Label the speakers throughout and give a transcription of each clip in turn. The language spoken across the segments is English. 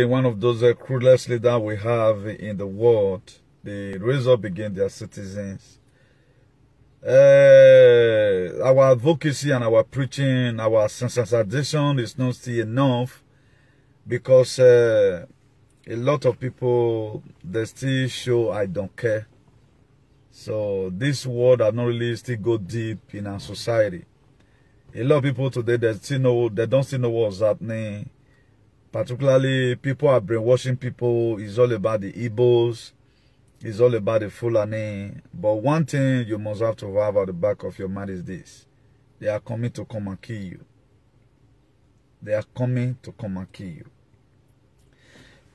Speaker 1: One of those cruelest leaders we have in the world, they raise up against their citizens. Our advocacy and our preaching, our sensitization is not still enough, because a lot of people, they still show I don't care. So this word has not really still go deep in our society. A lot of people today, they don't still know what's happening. Particularly, people are brainwashing people. It's all about the Igbos. It's all about the Fulani. But one thing you must have to have at the back of your mind is this: they are coming to come and kill you. They are coming to come and kill you.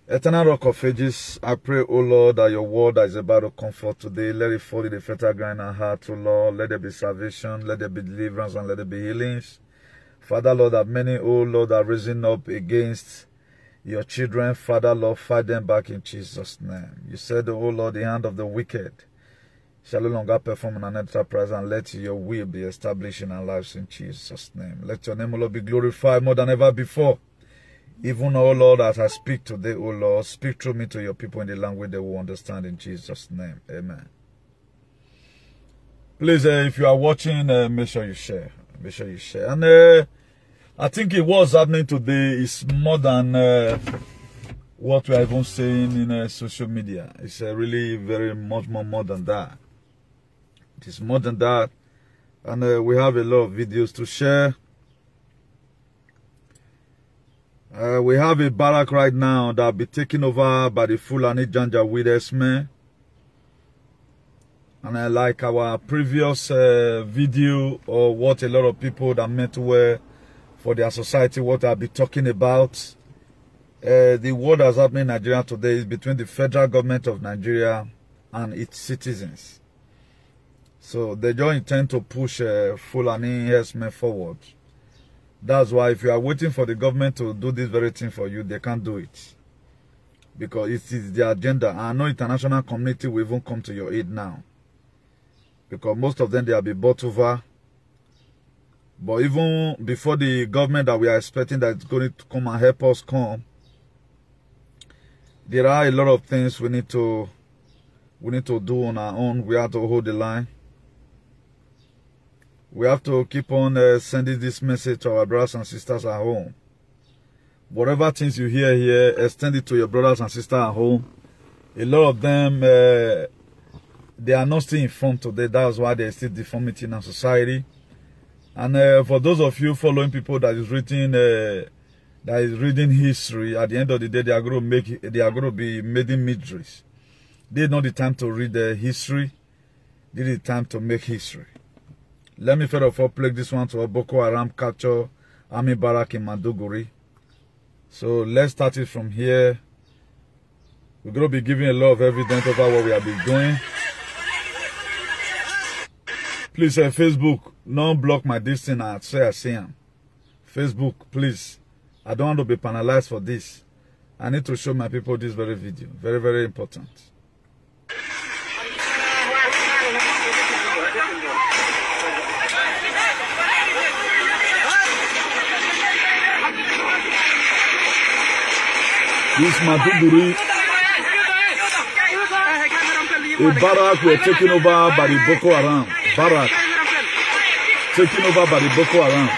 Speaker 1: Eternal Rock of Ages, I pray, O Lord, that your word that is about to comfort today, let it fall in the fertile ground and heart, O Lord. Let there be salvation, let there be deliverance, and let there be healings. Father, Lord, that many, O Lord, are rising up against your children. Father, Lord, fight them back in Jesus' name. You said, O Lord, the hand of the wicked shall no longer perform an enterprise, and let your will be established in our lives in Jesus' name. Let your name, O Lord, be glorified more than ever before. Even, O Lord, as I speak today, O Lord, speak through me to your people in the language they will understand in Jesus' name. Amen. Please, if you are watching, make sure you share. Make sure you share. And I think what's happening today is more than what we are even saying in social media. It's really very much more than that. It is more than that. And we have a lot of videos to share. We have a barrack right now that will be taken over by the Fulani Janjaweed herdsmen. And like our previous video, or what a lot of people that meant well for their society, what I'll be talking about, the war that's happening in Nigeria today is between the federal government of Nigeria and its citizens. So they just intend to push Fulani herdsmen forward. That's why if you are waiting for the government to do this very thing for you, they can't do it. Because it is their agenda. I know international community will even come to your aid now. Because most of them, they have been bought over. But even before the government that we are expecting that is going to come and help us come, there are a lot of things we need to do on our own. We have to hold the line. We have to keep on sending this message to our brothers and sisters at home. Whatever things you hear here, extend it to your brothers and sisters at home. A lot of them, they are not still informed today. That's why there is still deformity in our society. And for those of you following people that is reading history, at the end of the day, they are going to be making midges. This is not the time to read history. This is the time to make history. Let me first of all play this one to Boko Haram capture army barrack in Maiduguri. So let's start it from here. We're going to be giving a lot of evidence over what we have been doing. Please, Facebook, don't block my distance and say I see him. Facebook, please. I don't want to be penalized for this. I need to show my people this very video. Very, very important. This Maiduguri, a barrack were taken over by the Boko Haram. Barrack taken over by the Boko Haram.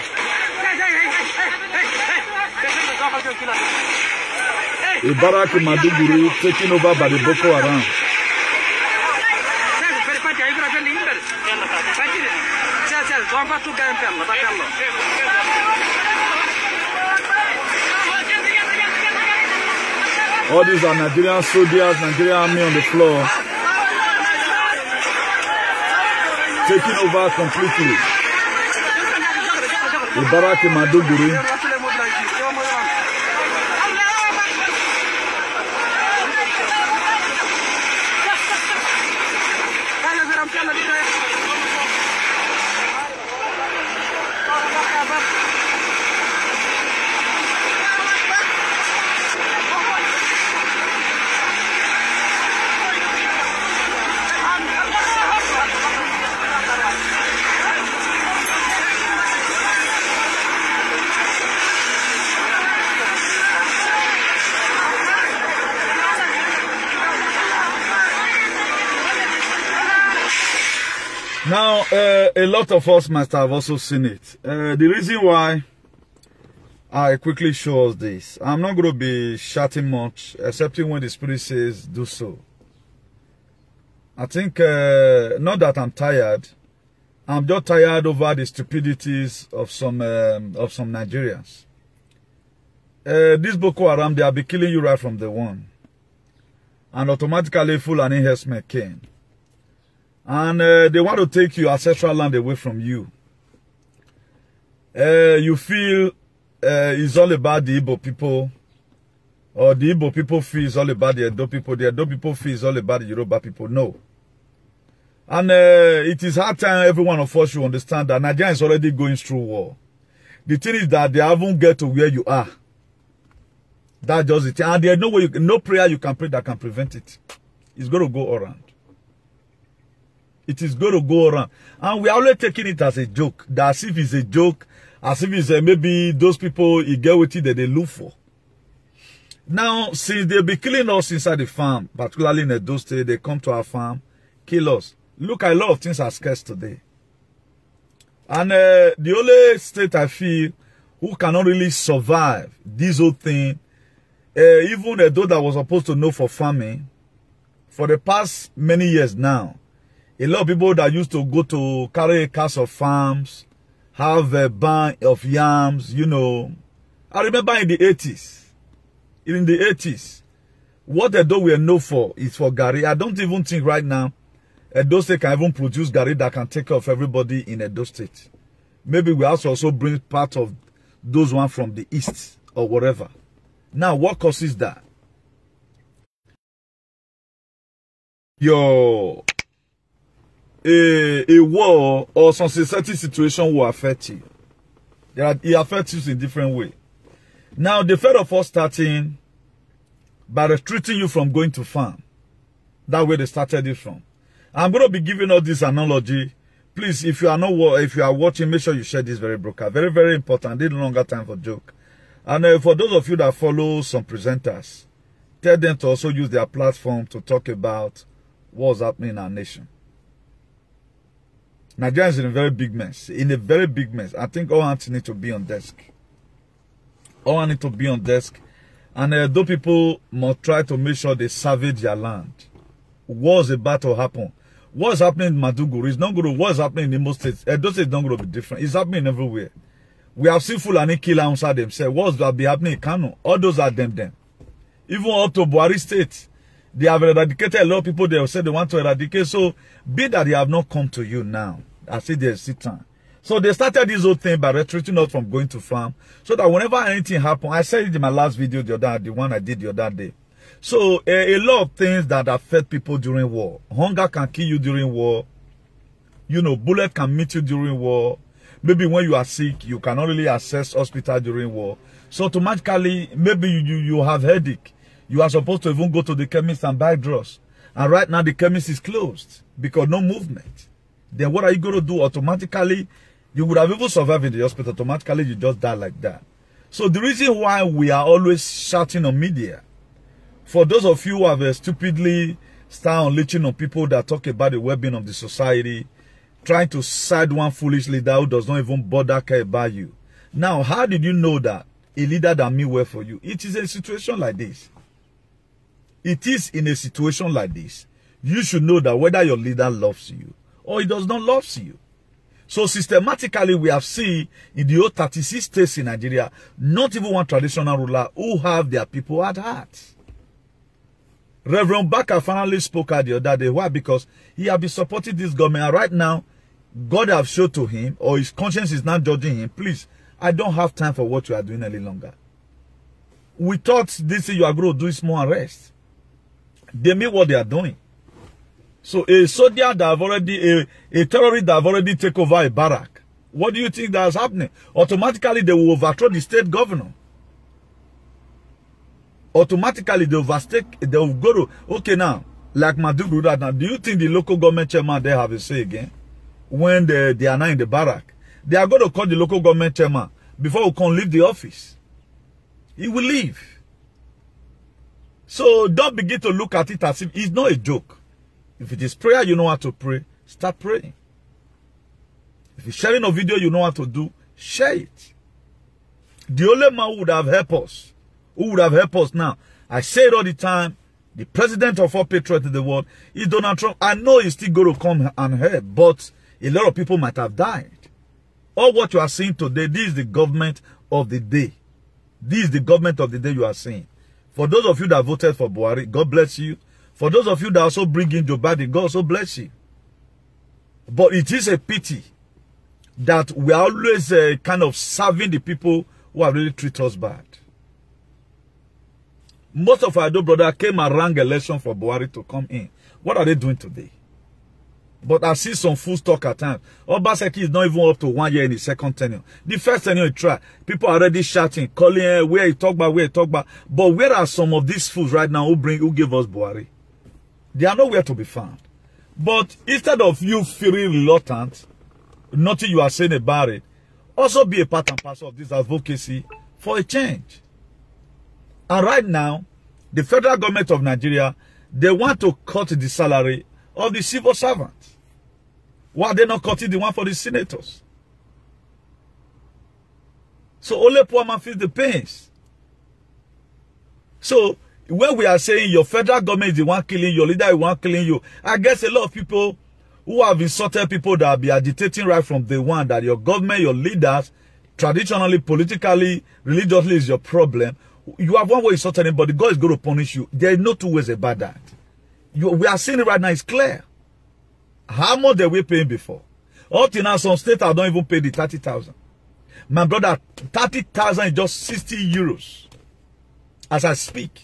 Speaker 1: A barrack in Maiduguri taken over by the Boko Haram. All these are Nigerian soldiers, Nigerian army on the floor, taking over completely. The barrack in Maiduguri. Now, a lot of us must have also seen it. The reason why I quickly show us this, I'm not going to be shouting much, except when the Spirit says do so. I think, not that I'm tired, I'm just tired over the stupidities of some Nigerians. This Boko Haram, they have been killing you right from the one. And automatically Fulani herdsmen came. And they want to take your ancestral land away from you. You feel it's all about the Igbo people. Or the Igbo people feel it's all about the Edo people. The Edo people feel it's all about the Yoruba people. No. And it is hard time every one of us should understand that Nigeria is already going through war. The thing is that they haven't get to where you are. That's just it. And there's no way no prayer you can pray that can prevent it. It's going to go around. It is going to go around. And we are always taking it as a joke. That as if it's a joke. As if it's maybe those people, you get what that they look for. Now, since they'll be killing us inside the farm, particularly in Edo State, they come to our farm, kill us. Look, a lot of things are scarce today. And the only state I feel who cannot really survive this whole thing, even Edo that was supposed to know for farming, for the past many years now, a lot of people that used to go to carry acres of farms, have a bank of yams, you know. I remember in the 80s. In the 80s, what Edo were known for is for Gary. I don't even think right now Edo State can even produce Gary that can take care of everybody in Edo State. Maybe we also bring part of those one from the east or whatever. Now, what causes that? A war or some certain situation will affect you. It affects you in different ways. Now, the fed of us starting by restricting you from going to farm. That way they started it from. I'm going to be giving all this analogy. Please, if you are watching, make sure you share this very broadcast. Very, very important. Need no longer time for joke. And for those of you that follow some presenters, tell them to also use their platform to talk about what's happening in our nation. Nigeria is in a very big mess. In a very big mess. I think all hands need to be on desk. All need to be on desk. And those people must try to make sure they salvage their land. What's about to happen? What's happening in Maduguri is not going to, what's happening in the most states? Those states not going to be different. It's happening everywhere. We have seen Fulani kill outside themselves. What's that be happening in Kano? All those are them. Even up to Buhari State, they have eradicated a lot of people. They have said they want to eradicate. So, be that they have not come to you now. I see there's still time. So they started this whole thing by restricting us from going to farm. So that whenever anything happens, I said it in my last video the one I did the other day. So a lot of things that affect people during war. Hunger can kill you during war. You know, bullet can meet you during war. Maybe when you are sick, you cannot really access hospital during war. So automatically, maybe you have headache. You are supposed to even go to the chemist and buy drugs. And right now the chemist is closed because no movement. Then what are you going to do? Automatically, you would have even survived in the hospital. Automatically, you just die like that. So the reason why we are always shouting on media, for those of you who have stupidly started unleashing on people that talk about the well-being of the society, trying to side one foolish leader who does not even bother care about you. Now, how did you know that a leader that mean well for you? It is a situation like this. It is in a situation like this. You should know that whether your leader loves you or he does not love you. So systematically, we have seen in the whole 36 states in Nigeria, not even one traditional ruler who have their people at heart. Reverend Baka finally spoke out the other day. Why? Because he has been supporting this government. And right now, God have showed to him, or his conscience is not judging him. Please, I don't have time for what you are doing any longer. We thought this you are going to do is more arrest. They mean what they are doing. So a soldier that have already, a terrorist that have already taken over a barrack, what do you think that is happening? Automatically they will overthrow the state governor. Automatically they will go to, okay now, like Maduguri right now, do you think the local government chairman they have a say again? When they are not in the barrack. They are going to call the local government chairman before we can leave the office. He will leave. So don't begin to look at it as if it's not a joke. If it is prayer, you know how to pray, start praying. If you're sharing a video you know what to do, share it. The only man who would have helped us, now, I say it all the time, the president of all patriots in the world is Donald Trump. I know he's still going to come and help, but a lot of people might have died. All what you are seeing today, this is the government of the day. This is the government of the day you are seeing. For those of you that voted for Buhari, God bless you. For those of you that also bring in Joe Biden, God also bless you. But it is a pity that we are always kind of serving the people who have really treated us bad. Most of our brother came and rang election for Buhari to come in. What are they doing today? But I see some fools talk at times. Obaseki is not even up to 1 year in his second tenure. The first tenure he tried, people are already shouting, calling where he talk about, where he talk about. But where are some of these fools right now who give us Buhari? They are nowhere to be found. But instead of you feeling reluctant, nothing you are saying about it, also be a part and parcel of this advocacy for a change. And right now, the federal government of Nigeria, they want to cut the salary of the civil servants. Why are they not cutting the one for the senators? So only poor man feels the pains. So when we are saying your federal government is the one killing you, your leader is the one killing you, I guess a lot of people who have insulted people that have been agitating right from day one that your government, your leaders, traditionally, politically, religiously is your problem. You have one way insulting anybody, God is going to punish you. There is no two ways about that. We are seeing it right now, it's clear. How much they were paying before? Up till now, some states have not even paid the 30,000. My brother, 30,000 is just 60 euros. As I speak.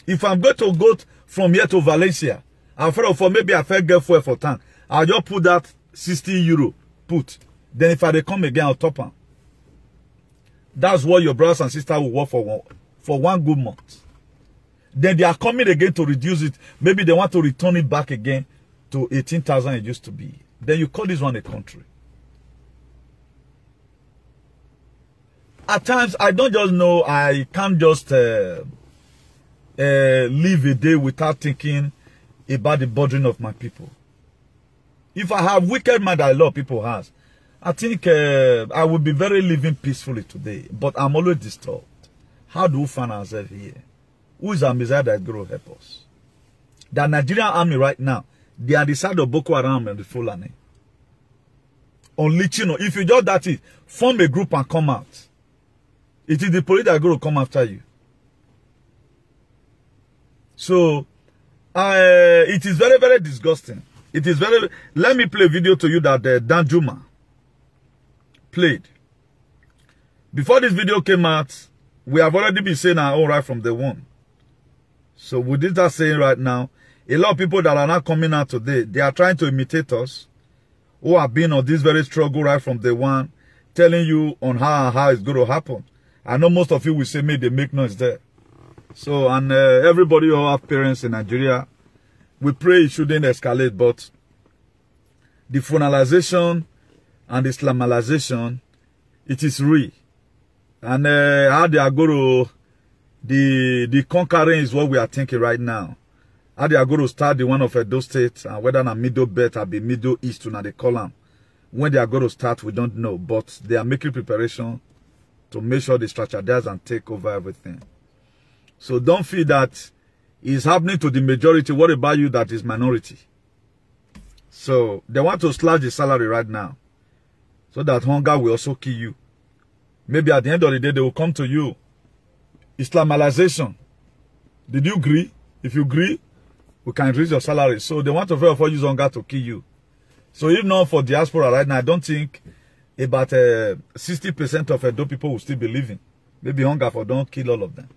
Speaker 1: If I'm going to go from here to Valencia, I'm afraid for maybe I fell get fuel for tank. I'll just put that 60 euro. Put. Then if I come again, I'll top them. That's what your brothers and sisters will work for one good month. Then they are coming again to reduce it. Maybe they want to return it back again to 18,000 it used to be. Then you call this one a country. At times, I don't just know, I can't just live a day without thinking about the burden of my people. If I have wicked mind that a lot of people has, I think I will be very living peacefully today. But I'm always disturbed. How do we find ourselves here? Who is our Messiah that is going to help us? The Nigerian army right now, they are the side of Boko Haram and the Fulani. Only, you know, if you just that it, form a group and come out. It is the police that are going to come after you. So, it is very, very disgusting. It is very... Let me play a video to you that Danjuma played. Before this video came out, we have already been saying our own right from day one. So with this that saying right now, a lot of people that are not coming out today, they are trying to imitate us, who have been on this very struggle right from day one, telling you on how it's going to happen. I know most of you will say, maybe they make noise there. So, and everybody who have parents in Nigeria, we pray it shouldn't escalate, but the funalization and the Islamization, it is real. And how they are going to, the conquering is what we are thinking right now. How they are going to start the one of those states, and whether na Middle Belt or be Middle East, or they call them. When they are going to start, we don't know. But they are making preparation to make sure they strategize and take over everything. So don't feel that it's happening to the majority. What about you that is minority? So they want to slash the salary right now, so that hunger will also kill you. Maybe at the end of the day, they will come to you. Islamization. Did you agree? If you agree, we can increase your salary. So they want to therefore use hunger to kill you. So if not for diaspora right now, I don't think about 60% of those people will still be living. Maybe hunger for don't kill all of them.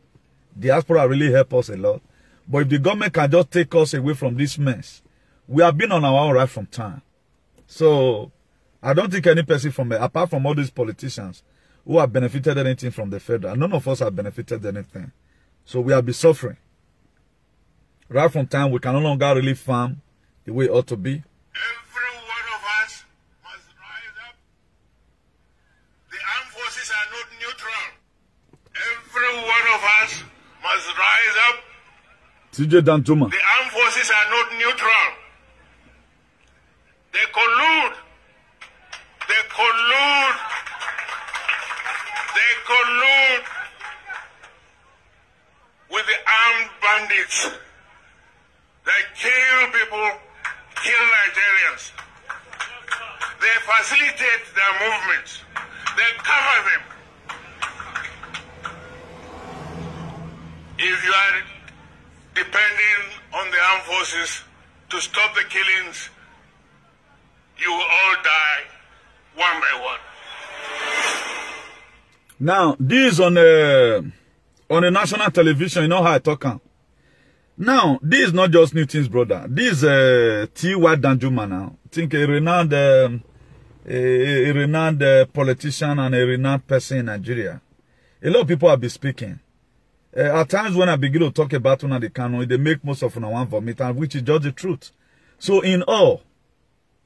Speaker 1: Diaspora really help us a lot. But if the government can just take us away from this mess, we have been on our own right from time. So I don't think any person from apart from all these politicians who have benefited anything from the federal, none of us have benefited anything. So we have been suffering. Right from time, we can no longer really farm the way it ought to be.
Speaker 2: Every one of us must rise up. The armed forces are not neutral. Every one of us must rise up.
Speaker 1: CJ Danjuma.
Speaker 2: The armed forces are not neutral. They collude collude with the armed bandits that kill people, kill Nigerians. They facilitate their movements. They cover them. If you are depending on the armed forces to stop the killings, you will all die one by one.
Speaker 1: Now, this on the national television, you know how I talk. Now, this is not just new things, brother. This is T.Y. Danjuma now. I think a renowned politician and a renowned person in Nigeria. A lot of people have been speaking. At times when I begin to talk about one of the canon, they make most of one vomit, and which is just the truth. So in all,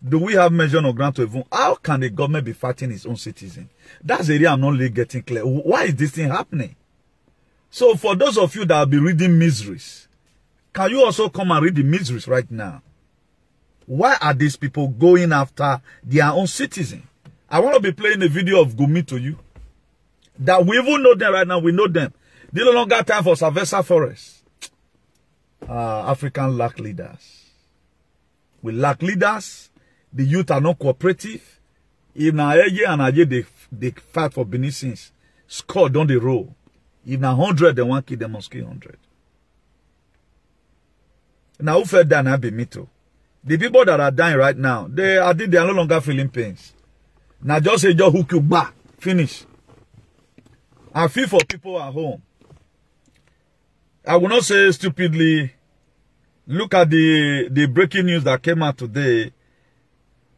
Speaker 1: do we have measure on ground to even, how can the government be fighting its own citizens? That's the area I'm not really getting clear. Why is this thing happening? So for those of you that will be reading miseries, can you also come and read the miseries right now? Why are these people going after their own citizens? I want to be playing a video of Gumi to you. That we even know them right now, we know them. They no longer have time for Savessa Forest. African lack leaders. We lack leaders. The youth are not cooperative. If Naeje and Aje they fight for Benisins, score down the road. If na 100 they want kill, they must kill 100. Now who fed that be me too? The people that are dying right now, they are no longer feeling pains. Now just say just hook you back, finish. I feel for people at home. I will not say stupidly. Look at the breaking news that came out today.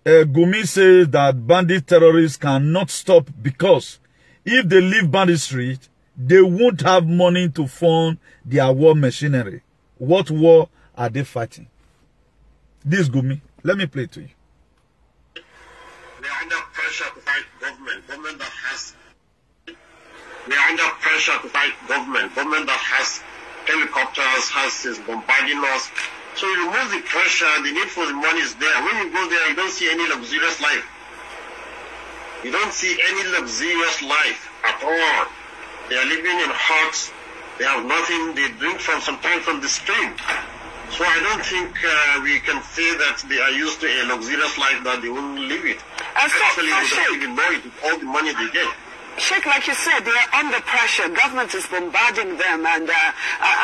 Speaker 1: Gumi says that bandit terrorists cannot stop because if they leave bandit street, they won't have money to fund their war machinery. What war are they fighting? This Gumi. Let me play it to you.
Speaker 2: They are under pressure to fight government. Government that has. They are under pressure to fight government. Government that has helicopters, is bombarding us. So you remove the pressure, the need for the money is there. When you go there, you don't see any luxurious life. You don't see any luxurious life at all. They are living in huts. They have nothing. They drink from sometimes from the stream. So I don't think we can say that they are used to a luxurious life that they won't live it. Actually, they don't even know it with all the money they get.
Speaker 3: Sheikh, like you said, they are under pressure. Government is bombarding them, and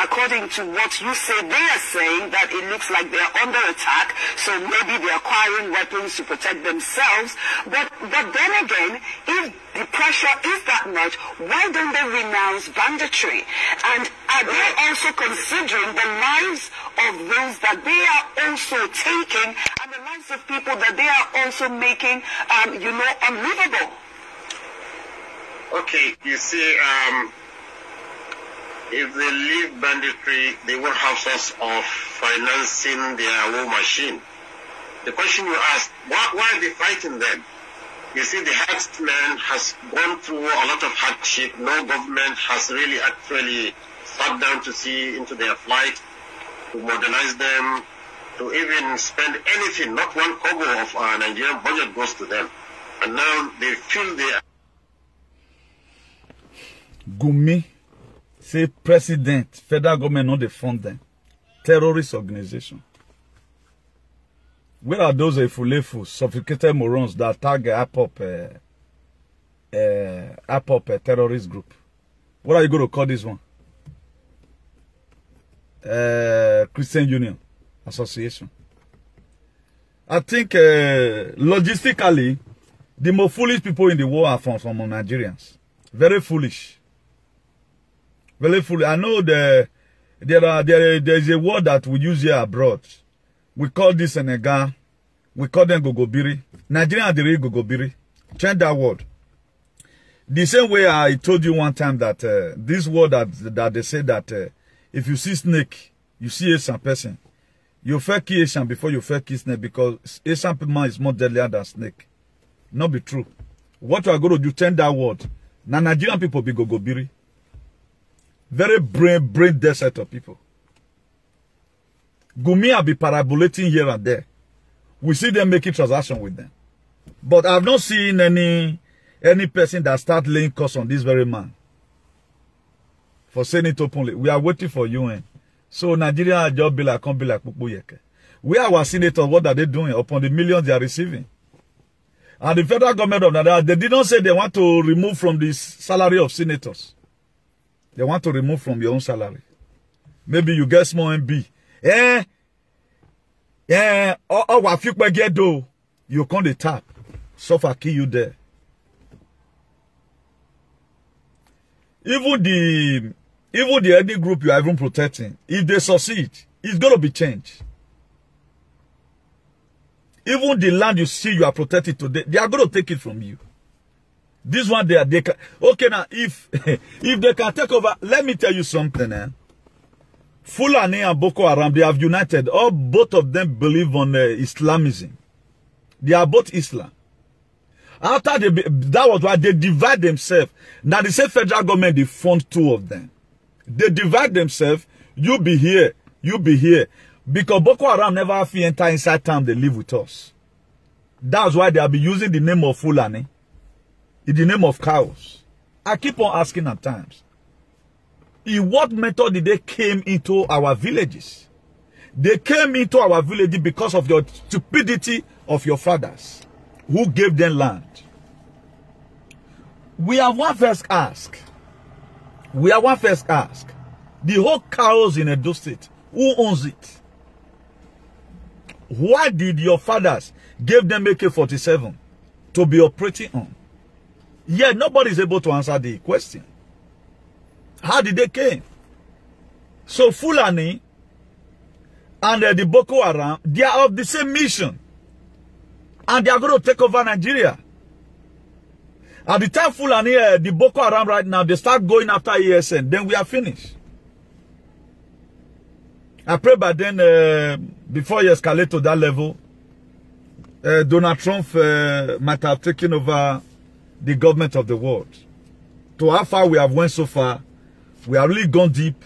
Speaker 3: according to what you say, they are saying that it looks like they are under attack. So maybe they are acquiring weapons to protect themselves. But then again, if the pressure is that much, why don't they renounce banditry? And are they also considering the lives of those that they are also taking, and the lives of people that they are also making, unlivable?
Speaker 2: Okay, you see, if they leave banditry, they will have source of financing their war machine. The question you ask, why are they fighting them? You see, the herdsmen has gone through a lot of hardship. No government has really actually sat down to see into their plight, to modernize them, to even spend anything. Not one kobo of our Nigerian budget goes to them. And now they feel they are.
Speaker 1: Gumi say president, federal government not they fund them. Terrorist organization. Where are those Efulefu, sophisticated morons that target APOP terrorist group? What are you going to call this one? Christian Union Association. I think logistically, the most foolish people in the world are from Nigerians. Very foolish. Very foolish. I know there is a word that we use here abroad. We call this Senegal. We call them Gogobiri. Nigerian are the real Gogobiri. Change that word. The same way I told you one time that this word that they say that if you see snake, you see Asian person. You first kill Asian before you first kill snake because Asian man is more deadlier than snake. Not be true. What you are going to do, change that word. Now Nigerian people be Gogobiri. Very brain dead set of people. Gumi will be parabolating here and there. We see them making transaction with them. But I've not seen any person that start laying curse on this very man for saying it openly. We are waiting for UN. So Nigeria just be like, can't be like Pupuyeke. We are our senators. What are they doing upon the millions they are receiving? And the federal government of Nigeria, they did not say they want to remove from the salary of senators. They want to remove from your own salary. Maybe you get small MB. Or what you get do, you can't the tap. Suffer kill you there. Even the ethnic group you are even protecting, if they succeed, it's going to be changed. Even the land you see you are protecting today, they are going to take it from you. This one they can, okay now, if they can take over, let me tell you something. Fulani and Boko Haram, they have united. Both of them believe on Islamism. They are both Islam. After that was why they divide themselves. Now the same federal government, they fund two of them. They divide themselves. You be here, you be here. Because Boko Haram never have to enter inside town, they live with us. That's why they have been using the name of Fulani, in the name of cows. I keep on asking at times, in what method did they came into our villages? They came into our villages because of your stupidity of your fathers, who gave them land. We have one first ask. The whole cows in Edo State, who owns it? Why did your fathers give them AK-47 to be operating on? Yet nobody is able to answer the question. How did they came? So Fulani and the Boko Haram, they are of the same mission. And they are going to take over Nigeria. At the time Fulani, the Boko Haram right now, they start going after ESN, then we are finished. I pray by then, before you escalate to that level, Donald Trump might have taken over the government of the world. To how far we have went so far, we have really gone deep.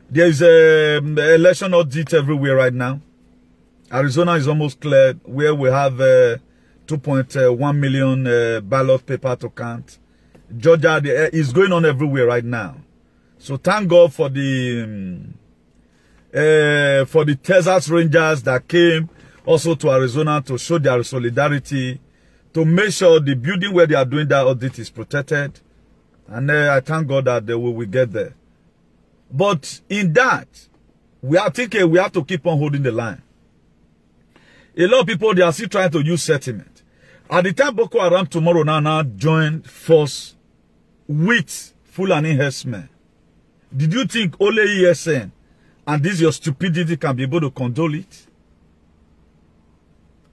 Speaker 1: There is election audit everywhere right now. Arizona is almost cleared, where we have 2.1 million ballot paper to count. Georgia is going on everywhere right now. So thank God for the Texas Rangers that came also to Arizona to show their solidarity, to make sure the building where they are doing that audit is protected. And I thank God that we will get there. But in that, we are thinking we have to keep on holding the line. A lot of people, they are still trying to use sentiment. At the time Boko Haram tomorrow now join force with Fulani herdsmen, did you think only ESN and this your stupidity can be able to condole it?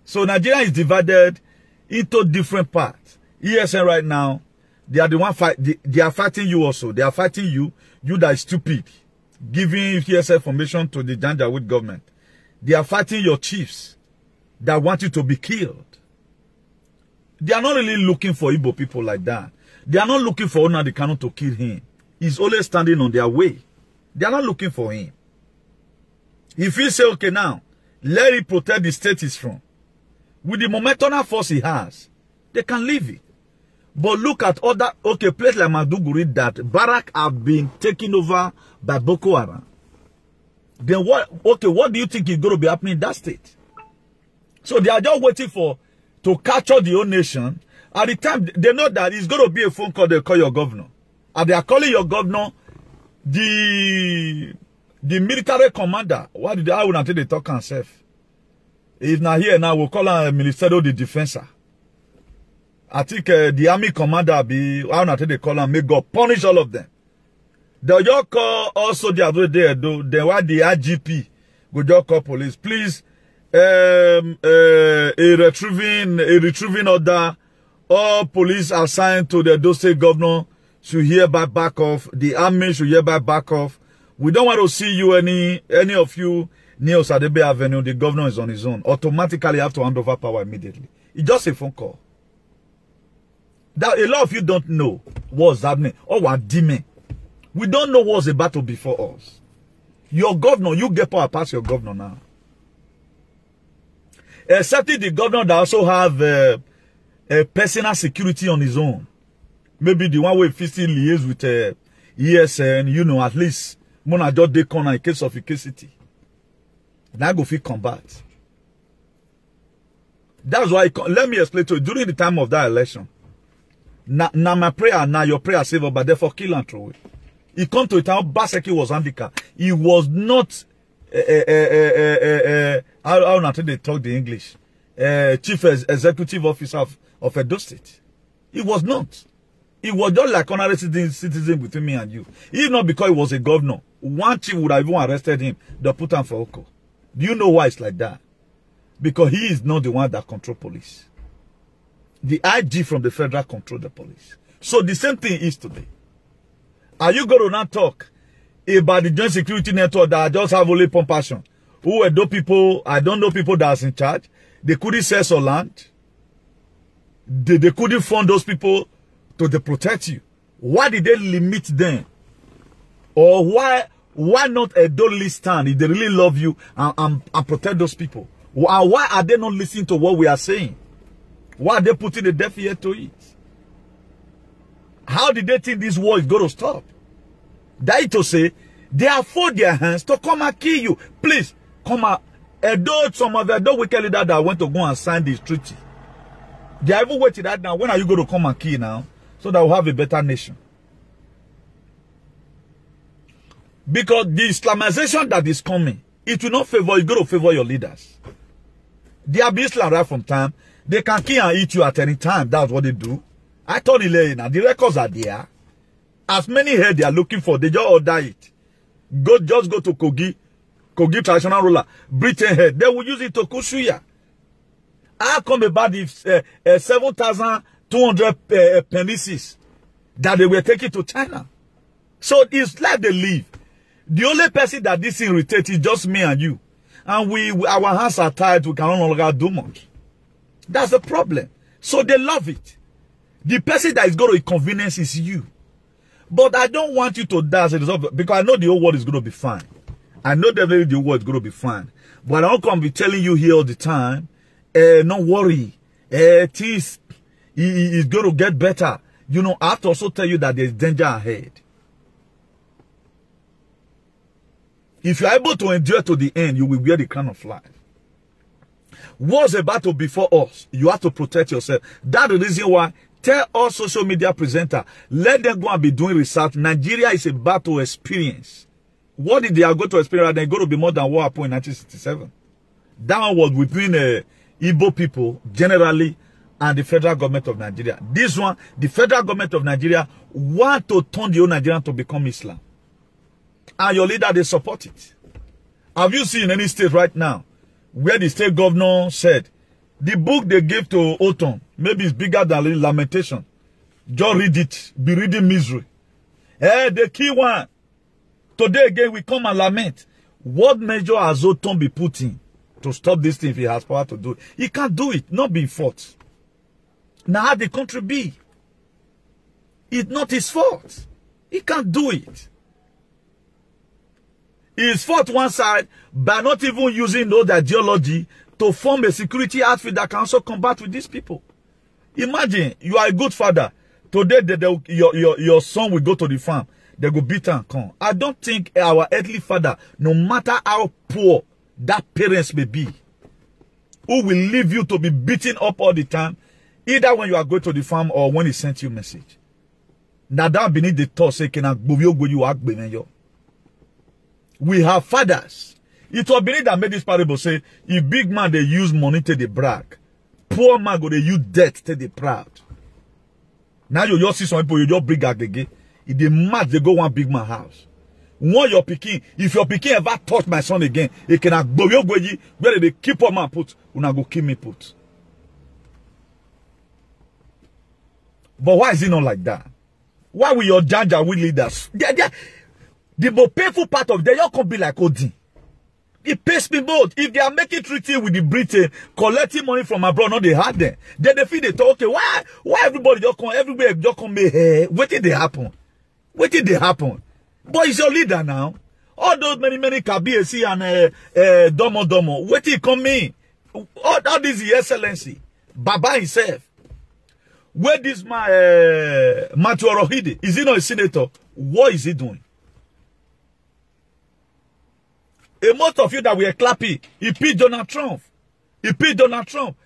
Speaker 1: So Nigeria is divided into different parts. ESN right now, they are the one fight. They are fighting you also. They are fighting you. You that is stupid, giving ESN information to the Janjaweed government. They are fighting your chiefs that want you to be killed. They are not really looking for Igbo people like that. They are not looking for Nnamdi Kanu to kill him. He's always standing on their way. They are not looking for him. If he say, okay, now, let him protect the state he's from. With the momentum force he has, they can leave it. But look at other, places like Maduguri that Barak have been taken over by Boko Haram. Then what do you think is going to be happening in that state? So they are just waiting to capture the whole nation. At the time, they know that it's going to be a phone call, they call your governor. And they are calling your governor, the military commander. What did I want to they talk himself? If not here now, we'll call him Ministerio de Defensa. I think the army commander be, I don't know they call him, may God punish all of them. They'll just call also the other day, then why the IGP go just call police. Please, a retrieving order, all police assigned to the Edo State governor should hereby back off. The army should hereby back off. We don't want to see you, any of you, near Osadebe Avenue. The governor is on his own. Automatically have to hand over power immediately. It's just a phone call. That a lot of you don't know what's happening or what demon. We don't know what's about to before us. Your governor, you get power past your governor now. Except the governor that also have a personal security on his own. Maybe the one way physically liaise with ESN, you know, at least Mona just dey corner in case of efficacy. Now go fit combat. That's why, let me explain to you, during the time of that election, now my prayer, now your prayer save up, but therefore kill and throw it. He come to a time, Baseki was handicapped. He was not, how not they talk the English, chief executive officer of Edo State. He was not. He was just like honorary citizen between me and you. If not because he was a governor, one chief would have even arrested him, they put him for Oko. Do you know why it's like that? Because he is not the one that control police. The IG from the federal control the police. So the same thing is today. Are you going to now talk about the joint security network that just have only compassion? Who were those people? I don't know people that's in charge. They couldn't sell some land. They couldn't fund those people to protect you. Why did they limit them? Or why not a don't stand if they really love you and protect those people? Why are they not listening to what we are saying? Why are they putting a deaf ear to it? How did they think this war is going to stop? That is to say, they afford their hands to come and kill you. Please, come out. Some of the wicked leaders that went to go and sign this treaty. They are even waiting that now. When are you going to come and kill now? So that we'll have a better nation. Because the Islamization that is coming, it will not favor, it's going to favor your leaders. They have been Islam right from time. They can kill and eat you at any time. That's what they do. I told you now, the records are there. As many heads they are looking for, they just order it. Just go to Kogi traditional ruler, Britain head. They will use it to Kushuya. How come about the 7,200 penises that they were taking to China? So it's like they leave. The only person that this irritates is just me and you. And our hands are tied, we can no longer do much. That's the problem. So they love it. The person that is going to inconvenience is you. But I don't want you to die as a result, because I know the whole world is going to be fine. I know definitely the whole world is going to be fine. But I don't come be telling you here all the time, don't worry, things is going to get better. You know, I have to also tell you that there's danger ahead. If you're able to endure to the end, you will wear the crown of life. What's about to be before us? You have to protect yourself. That's the reason why, tell all social media presenters, let them go and be doing research. Nigeria is about to experience. What did they are going to experience? They're going to be more than what happened in 1967. That one was between Igbo people, generally, and the federal government of Nigeria. This one, the federal government of Nigeria want to turn the whole Nigerian to become Islam. And your leader, they support it. Have you seen any state right now where the state governor said, the book they gave to Oton, maybe it's bigger than Lamentation. Just read it. Be reading misery. The key one. Today again, we come and lament. What measure has Oton be put in to stop this thing if he has power to do it? He can't do it. Not being fought. Now how the country be? It's not his fault. He can't do it. He's fought one side by not even using those ideology to form a security outfit that can also combat with these people. Imagine, you are a good father. Today, your son will go to the farm. They go beat and come. I don't think our earthly father, no matter how poor that parents may be, who will leave you to be beaten up all the time, either when you are going to the farm or when he sent you a message. Now that beneath the thought, say, can I go you act yo? We have fathers. It was beneath that made this parable say, if big man they use money to the brag, poor man go they use debt to the proud. Now you just see some people, you just bring again. If they mad, they go one big man house. One your pikin, if your pikin ever touch my son again, he can go where they keep up man put, una go kill me put. But why is it not like that? Why will your judge and we leaders? The most painful part of them, you can't be like Odin. It pays me both. If they are making treaty with the Britain, collecting money from abroad, not they had them. Then they feel they talk, okay, why everybody just come, everybody just come, hey, what did they happen? What did they happen? But it's your leader now. All those many Kabiesi and Domo, what did come in? all this His Excellency, Baba himself, where this my Matthew Orohide, is he not a senator? What is he doing? A most of you that were clapping, he picked Donald Trump. He picked Donald Trump.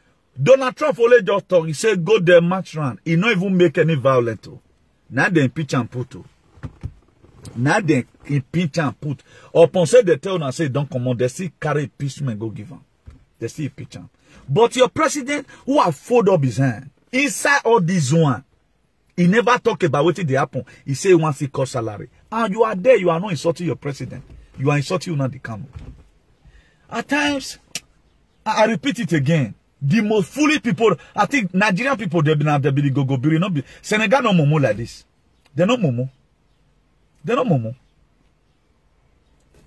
Speaker 1: Donald Trump only just talk. He said, go there, march around. He not even make any violent. Now they impeach and put. Now they impeach and put. Upon say they tell and say, don't come on. They still carry impeachment, go give him. They still impeach him. But your president, who have folded up his hand, inside all this one, he never talk about what they happen. He say he wants to cost salary. And you are there, you are not insulting your president. You are insulting Nnamdi Kanu. At times, I repeat it again. The most foolish people, I think Nigerian people, they've been the go-go-biri, not be. Senegal no momo like this. They're not momo. They're not momo.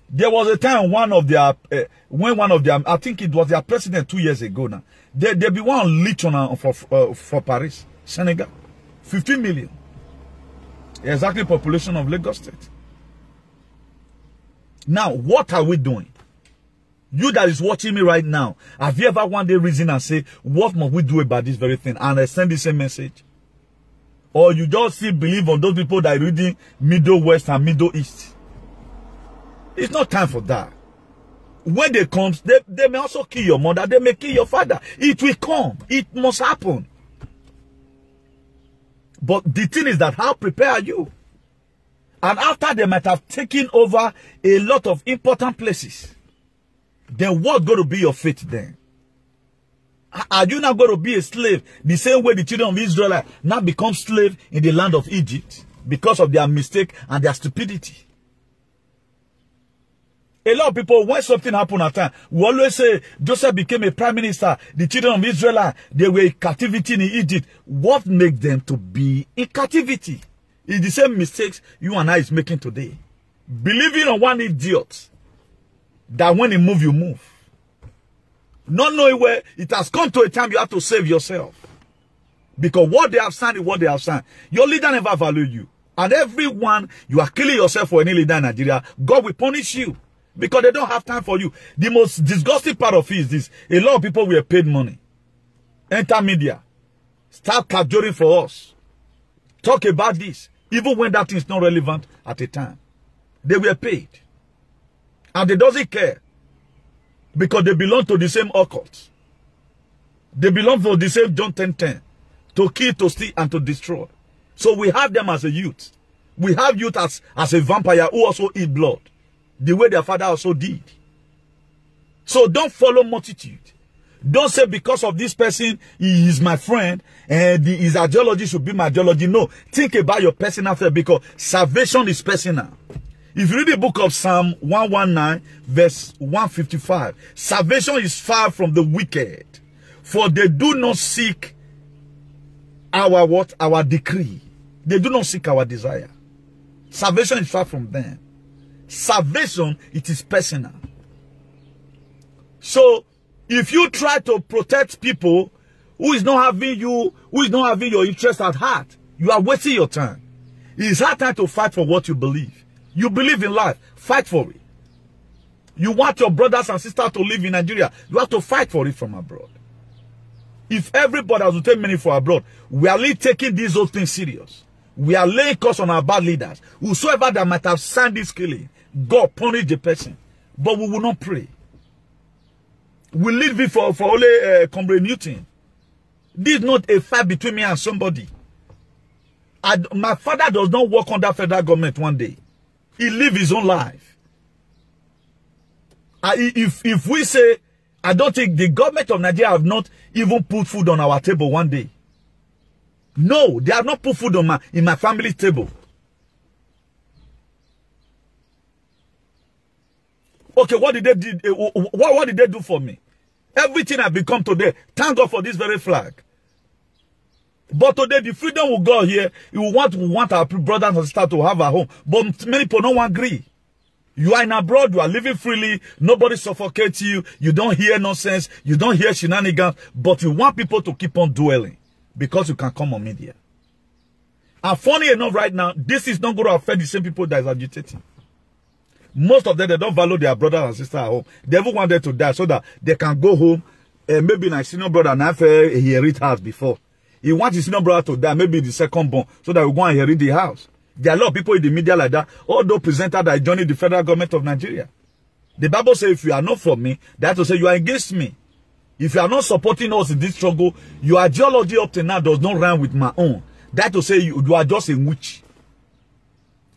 Speaker 1: There was a time when one of their, I think it was their president 2 years ago now. They be one leech on for Paris, Senegal, 15 million. Exactly population of Lagos State. Now, what are we doing? You that is watching me right now, have you ever one day reason and say, what must we do about this very thing? And I send the same message. Or you just still believe on those people that are reading Middle West and Middle East. It's not time for that. When they come, they may also kill your mother. They may kill your father. It will come. It must happen. But the thing is that how prepared are you? And after they might have taken over a lot of important places, then what's going to be your fate then? Are you not going to be a slave the same way the children of Israel now become slaves in the land of Egypt because of their mistake and their stupidity? A lot of people, when something happened at time, we always say Joseph became a prime minister. The children of Israel, they were in captivity in Egypt. What makes them to be in captivity? It's the same mistakes you and I is making today. Believing on one idiot that when he move, you move. Not knowing where it has come to a time you have to save yourself. Because what they have signed is what they have signed. Your leader never value you. And everyone, you are killing yourself for any leader in Nigeria, God will punish you. Because they don't have time for you. The most disgusting part of it is this. A lot of people were paid money. Enter media. Start cajoling for us. Talk about this. Even when that thing is not relevant at a time. They were paid. And they doesn't care. Because they belong to the same occult. They belong to the same John 10:10. To kill, to steal, and to destroy. So we have them as a youth. We have youth as a vampire who also eat blood. The way their father also did. So don't follow multitude. Don't say because of this person, he is my friend, and his ideology should be my ideology. No, think about your personal faith, because salvation is personal. If you read the book of Psalm 119, verse 155, salvation is far from the wicked, for they do not seek our what? Our decree. They do not seek our desire. Salvation is far from them. Salvation, it is personal. So, if you try to protect people who is not having you, who is not having your interest at heart, you are wasting your time. It is hard time to fight for what you believe. You believe in life, fight for it. You want your brothers and sisters to live in Nigeria, you have to fight for it from abroad. If everybody has to take money for abroad, we are really taking these whole things serious. We are laying curse on our bad leaders. Whosoever that might have signed this killing, God punish the person. But we will not pray. We leave it for only Comrade Newton. This is not a fight between me and somebody. My father does not work under federal government one day. He lives his own life. If we say, I don't think the government of Nigeria have not even put food on our table one day. No, they have not put food on in my family's table. Okay, what did they do? What did they do for me? Everything I've become today, thank God for this very flag. But today, the freedom will go here. We want our brothers and sisters to have a home. But many people don't agree. You are in abroad, you are living freely, nobody suffocates you, you don't hear nonsense, you don't hear shenanigans, but you want people to keep on dwelling because you can come on media. And funny enough right now, this is not going to affect the same people that is agitating. Most of them, they don't value their brothers and sisters at home. They even want them to die so that they can go home maybe my senior brother and he inherit house before. He wants his senior brother to die, maybe the second born, so that we go and inherit the house. There are a lot of people in the media like that, although presenters that joining the federal government of Nigeria. The Bible says if you are not for me, that will say you are against me. If you are not supporting us in this struggle, your ideology up to now does not run with my own. That will say you are just a witch.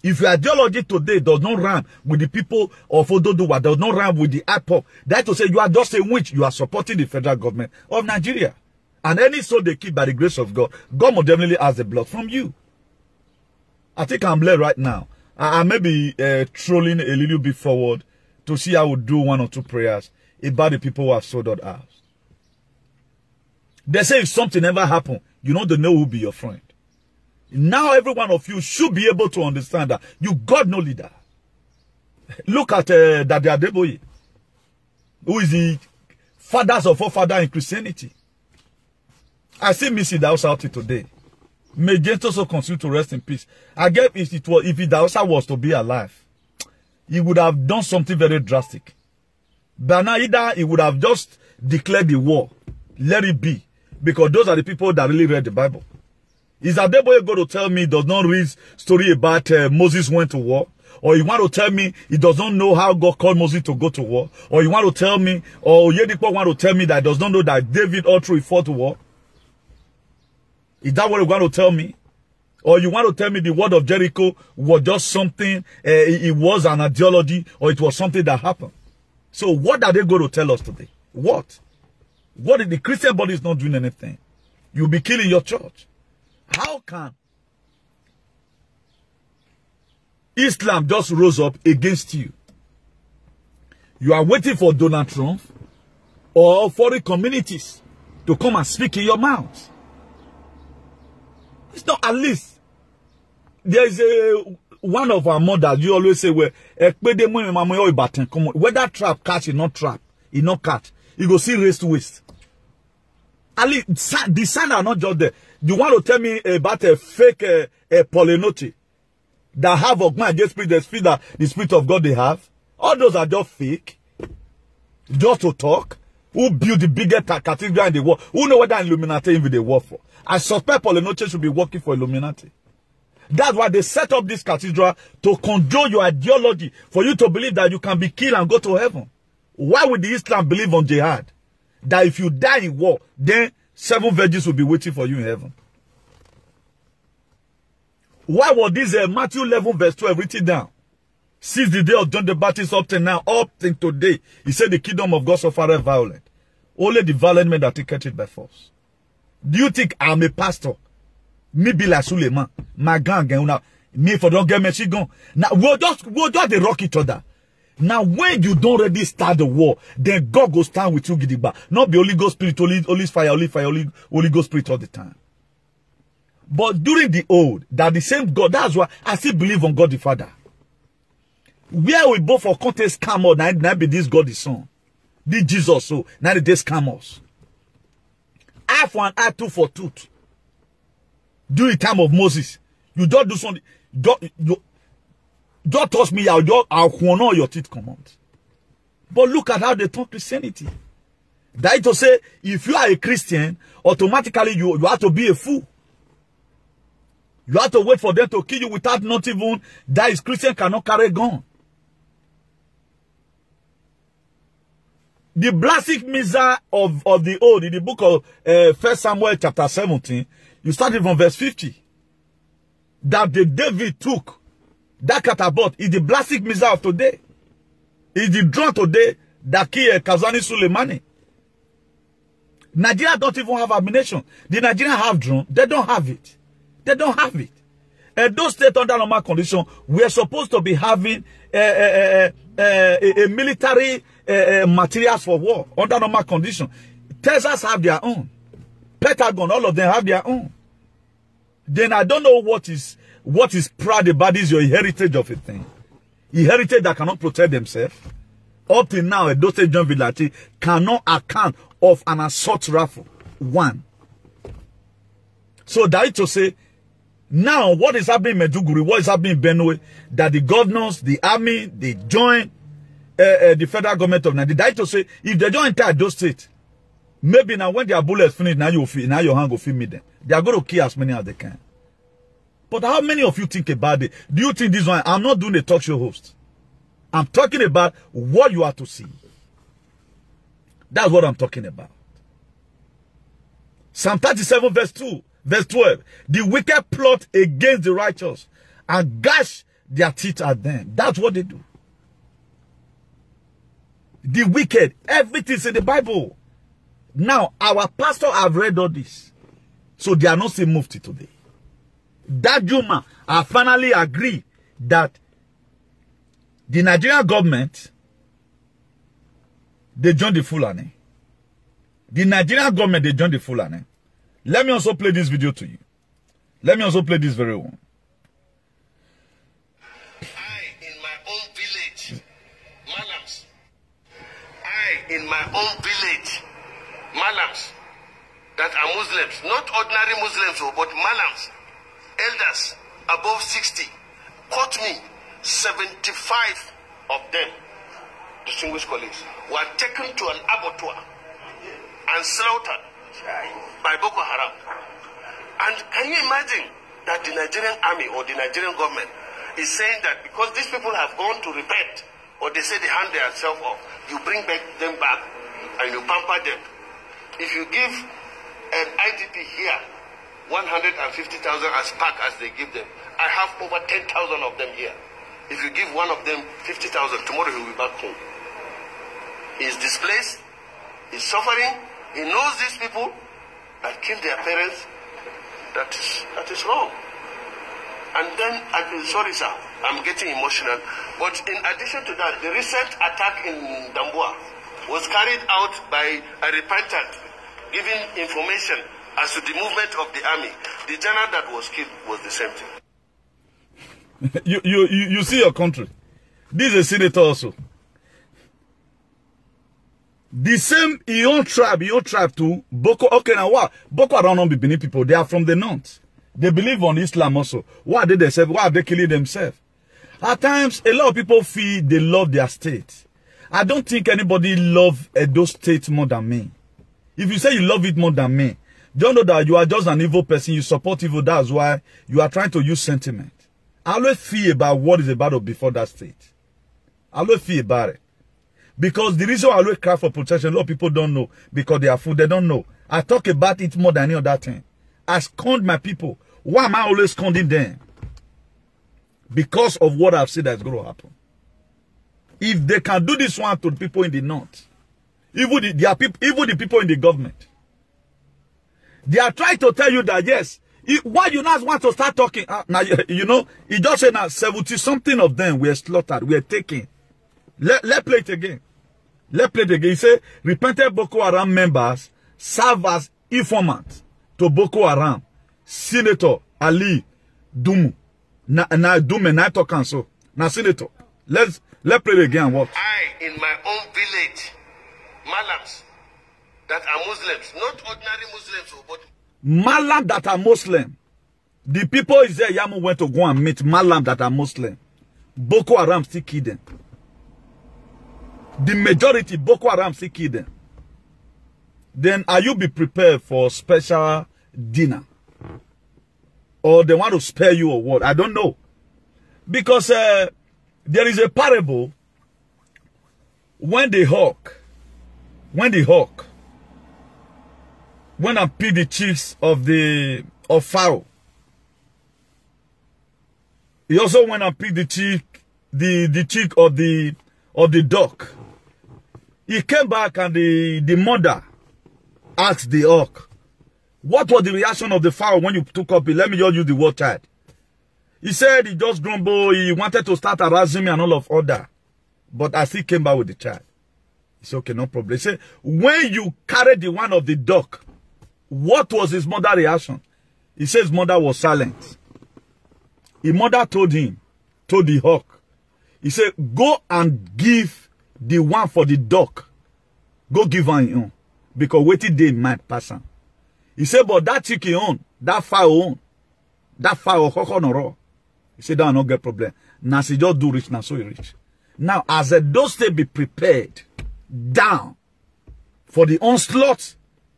Speaker 1: If your ideology today does not run with the people of Ododuwa, does not run with the IPOB, that will say you are just a witch. You are supporting the federal government of Nigeria. And any soul they keep by the grace of God, God will definitely ask the blood from you. I think I'm led right now. I may be trolling a little bit forward to see I would do 1 or 2 prayers about the people who have sold out house. They say if something ever happen, you know they know who will be your friend. Now every one of you should be able to understand that you got no leader. Look at Daddy Adeboye, who is the fathers of forefathers in Christianity. I see Missy Dausa out today. May Jesus also continue to rest in peace. I guess if Dausa was to be alive, he would have done something very drastic. But now either he would have just declared the war, let it be, because those are the people that really read the Bible. Is Adeboye going to tell me he does not read story about Moses went to war? Or you want to tell me he does not know how God called Moses to go to war? Or you want to tell me, or Yedipo want to tell me that he does not know that David all through he fought to war? Is that what you want to tell me? Or you want to tell me the word of Jericho was just something, it was an ideology, or it was something that happened? So what are they going to tell us today? What? What if the Christian body is not doing anything? You'll be killing your church. How can Islam just rose up against you? You are waiting for Donald Trump or foreign communities to come and speak in your mouth. It's not, at least there is one of our mothers, you always say, whether trap catch or not trap, it not catch, you go see race to waste. At least the signs are not just there. You want to tell me about a fake Polynoti that have against spirit, the spirit of God they have? All those are just fake. Just to talk. Who built the biggest cathedral in the world? Who know what that Illuminati even they work for? I suspect Polynoti should be working for Illuminati. That's why they set up this cathedral to control your ideology, for you to believe that you can be killed and go to heaven. Why would the Islam believe on jihad? That if you die in war, then 7 virgins will be waiting for you in heaven. Why was this Matthew 11 verse 12 written down? Since the day of John the Baptist up to now, up to today, he said the kingdom of God suffereth violent. Only the violent men that take it by force. Do you think I'm a pastor? Me be like Suleiman, my gang, me for don't get me she gone. Now we'll just they rock each other. Now, when you don't already start the war, then God will stand with you, Gidigba. Not be Holy Ghost Spirit, Holy Fire, Holy Ghost Spirit all the time. But during the old, that the same God, that's why I still believe on God the Father. Where we both for contest come out, now be this God the Son. This Jesus, so now the days come us. Eye for an eye, tooth for tooth. During the time of Moses, you don't do something, don't touch me, I'll honor your teeth command. But look at how they talk Christianity. That is to say, if you are a Christian, automatically you have to be a fool. You have to wait for them to kill you without not even, that is Christian cannot carry gun. The blasphemous missile of the old, in the book of 1 Samuel chapter 17, you start from verse 50. That the David took, that catapult is the blasphemous missile of today. Is the drone today that killed Kazani Soleimani. Nigeria don't even have ammunition. The Nigerians have drone. They don't have it. They don't have it. And those states under normal condition, we are supposed to be having a military materials for war under normal condition. Texas have their own. Pentagon, all of them have their own. Then I don't know what is proud about this, your heritage of a thing. A heritage that cannot protect themselves. Up till now, a Dote John Villati cannot account of an assault rifle. One. So that is to say, now what is happening in Medjugorje, what is happening in Benue, that the governors, the army, they join the federal government of Nigeria. That is to say, if they don't enter those states, Maybe now when their bullets finish, now your hand go feed me them. They are going to kill as many as they can. But how many of you think about it? Do you think this one? I'm not doing a talk show host. I'm talking about what you are to see. That's what I'm talking about. Psalm 37 verse 2, verse 12. The wicked plot against the righteous and gash their teeth at them. That's what they do. The wicked, everything's in the Bible. Now, our pastor have read all this. So they are not saying mufti today. That Juma, I finally agree that the Nigerian government, they joined the Fulani. The Nigerian government, they joined the Fulani. Let me also play this video to you. Let me also play this very one.
Speaker 4: In my own village, Malams. In my own village, Malams, that are Muslims, not ordinary Muslims, but Malams, elders above 60, caught me. 75 of them, distinguished colleagues, were taken to an abattoir and slaughtered by Boko Haram. And can you imagine that the Nigerian army or the Nigerian government is saying that because these people have gone to repent, or they say they hand themselves off, you bring them back and you pamper them. If you give an IDP here 150,000 as pack as they give them, I have over 10,000 of them here. If you give one of them 50,000, tomorrow he will be back home. He is displaced, he's suffering, he knows these people that killed their parents. That is wrong. And then, sorry sir, I'm getting emotional, but in addition to that, the recent attack in Damboa was carried out by a repentant, giving information as to the movement of the army. The general that was killed was the same thing.
Speaker 1: You see your country. This is a senator also. The same your own tribe too. Boko. Okay, now what? Boko Haram don't be Benin people. They are from the north. They believe on Islam also. Why did they say? Why are they killing themselves? At times, a lot of people feel they love their state. I don't think anybody love Edo State more than me. If you say you love it more than me, don't know that you are just an evil person. You support evil. That's why you are trying to use sentiment. I always feel about what is about before that state. I always feel about it. Because the reason I always cry for protection, a lot of people don't know. Because they are food, they don't know. I talk about it more than any other thing. I scorned my people. Why am I always scorning them? Because of what I've said that's going to happen. If they can do this one to the people in the north, even the people in the government, they are trying to tell you that yes, why you not want to start talking? Now, you know, he just said now 70-something of them were slaughtered, were taken. Let's play it again. Let's play it again. He said, repentant Boko Haram members serve as informants to Boko Haram. Senator Ali Dumu. Dume, na talk so. Now, Senator, let's play it again. What?
Speaker 4: In my own village, Malams that are Muslims, not ordinary Muslims, but
Speaker 1: Malam that are Muslim. The people is there, Yamu went to go and meet Malam that are Muslim. Boko Haram still kill them. The majority, Boko Haram still kill them. Then are you be prepared for special dinner? Or they want to spare you or what? I don't know. Because there is a parable when the hawk when I pick the chicks of fowl. He also went and picked the chick of the duck. He came back and the mother asked the hawk, what was the reaction of the fowl when you took up it? Let me just use the word child. He said he just grumbled, he wanted to start harassing me and all of other. But as he came back with the child, he said, okay, no problem. He said, when you carried the one of the duck, what was his mother's reaction? He says his mother was silent. His mother told the hawk, he said, go and give the one for the duck. Go give her your own. Because waiting day might pass on. He said, but that chicken on, that fowl, he said, that will not get problem. Now, she just do rich, now so he rich. Now, as a those they be prepared down for the onslaught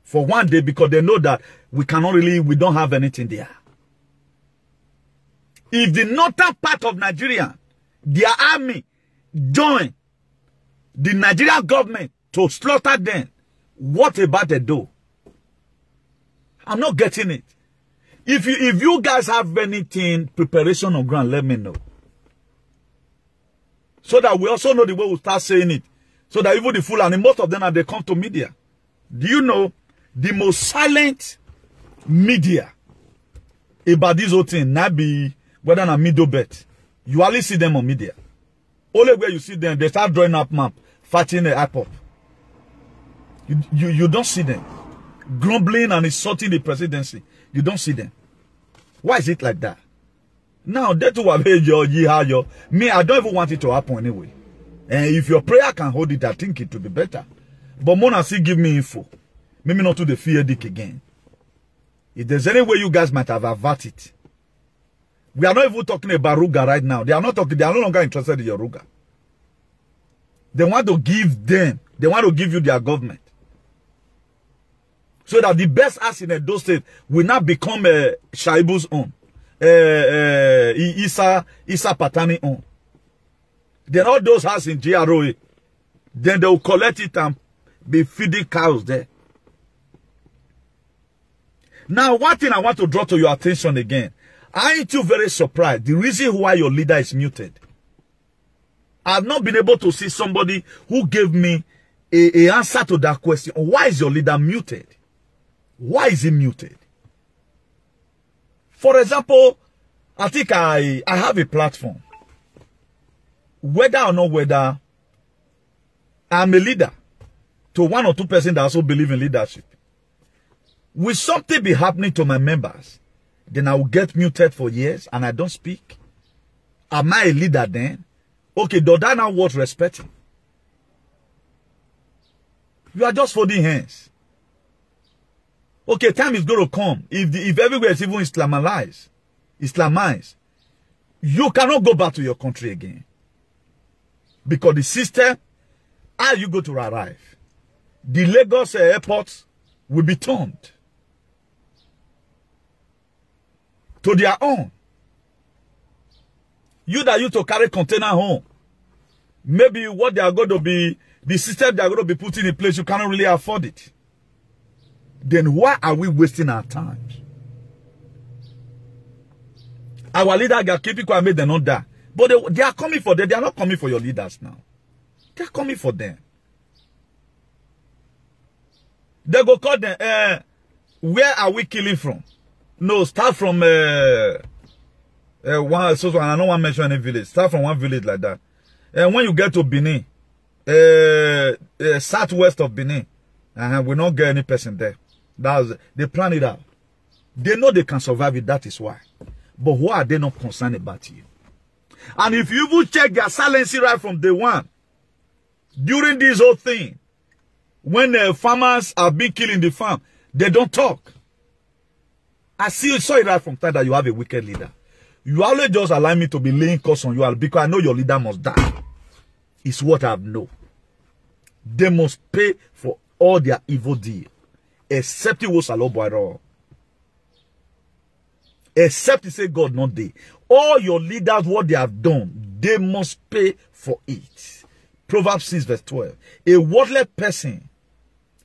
Speaker 1: for one day because they know that we don't have anything there. If the northern part of Nigeria, their army, join the Nigerian government to slaughter them, what about the do? I'm not getting it. If you guys have anything, preparation on ground, let me know. So that we also know the way we start saying it. So that even the Fulani, most of them, they come to media. Do you know the most silent media about this whole thing, not be whether or not middle bet. You only see them on media. Only where you see them, they start drawing up map, fighting the IPOP. You don't see them. Grumbling and insulting the presidency. You don't see them. Why is it like that? Now, that too have your me, I don't even want it to happen anyway. And if your prayer can hold it, I think it will be better. But Mona still give me info. Maybe not to the fear dick again. If there's any way you guys might have averted it. We are not even talking about Ruga right now. They are no longer interested in your Ruga. They want to give you their government. So that the best ass in Edo State will not become Shaibu's own. Isa Patani own. Then all those houses in GROA, then they will collect it and be feeding cows there. Now, one thing I want to draw to your attention again. Aren't you very surprised? The reason why your leader is muted. I've not been able to see somebody who gave me an answer to that question. Why is your leader muted? Why is he muted? For example, I think I have a platform. Whether or not whether I'm a leader to 1 or 2 persons that also believe in leadership. Will something be happening to my members? Then I will get muted for years and I don't speak. Am I a leader then? Okay, does that now worth respecting? You are just folding hands. Okay, time is going to come. If everywhere is even Islamized, you cannot go back to your country again. Because the system, how you go to arrive? The Lagos airport will be turned to their own. You that used to carry container home, maybe what they are going to be, the system they are going to be putting in place, you cannot really afford it. Then why are we wasting our time? Our leader got keeping quiet, made them not die. But they are coming for them. They are not coming for your leaders now. They are coming for them. They go call them, where are we killing from? No, start from one, so I don't want to mention any village. Start from one village like that. And when you get to Benin, southwest of Benin, we don't get any person there. They plan it out. They know they can survive it, that is why. But why are they not concerned about you? And if you will check their silencing right from day one, during this whole thing, when the farmers are being killed in the farm, they don't talk. I saw it right from time that you have a wicked leader. You always just allow me to be laying curse on you because I know your leader must die. It's what I know. They must pay for all their evil deeds. Except it was a law by all. Except to say God not they. All your leaders, what they have done, they must pay for it. Proverbs 6 verse 12. A worthless person,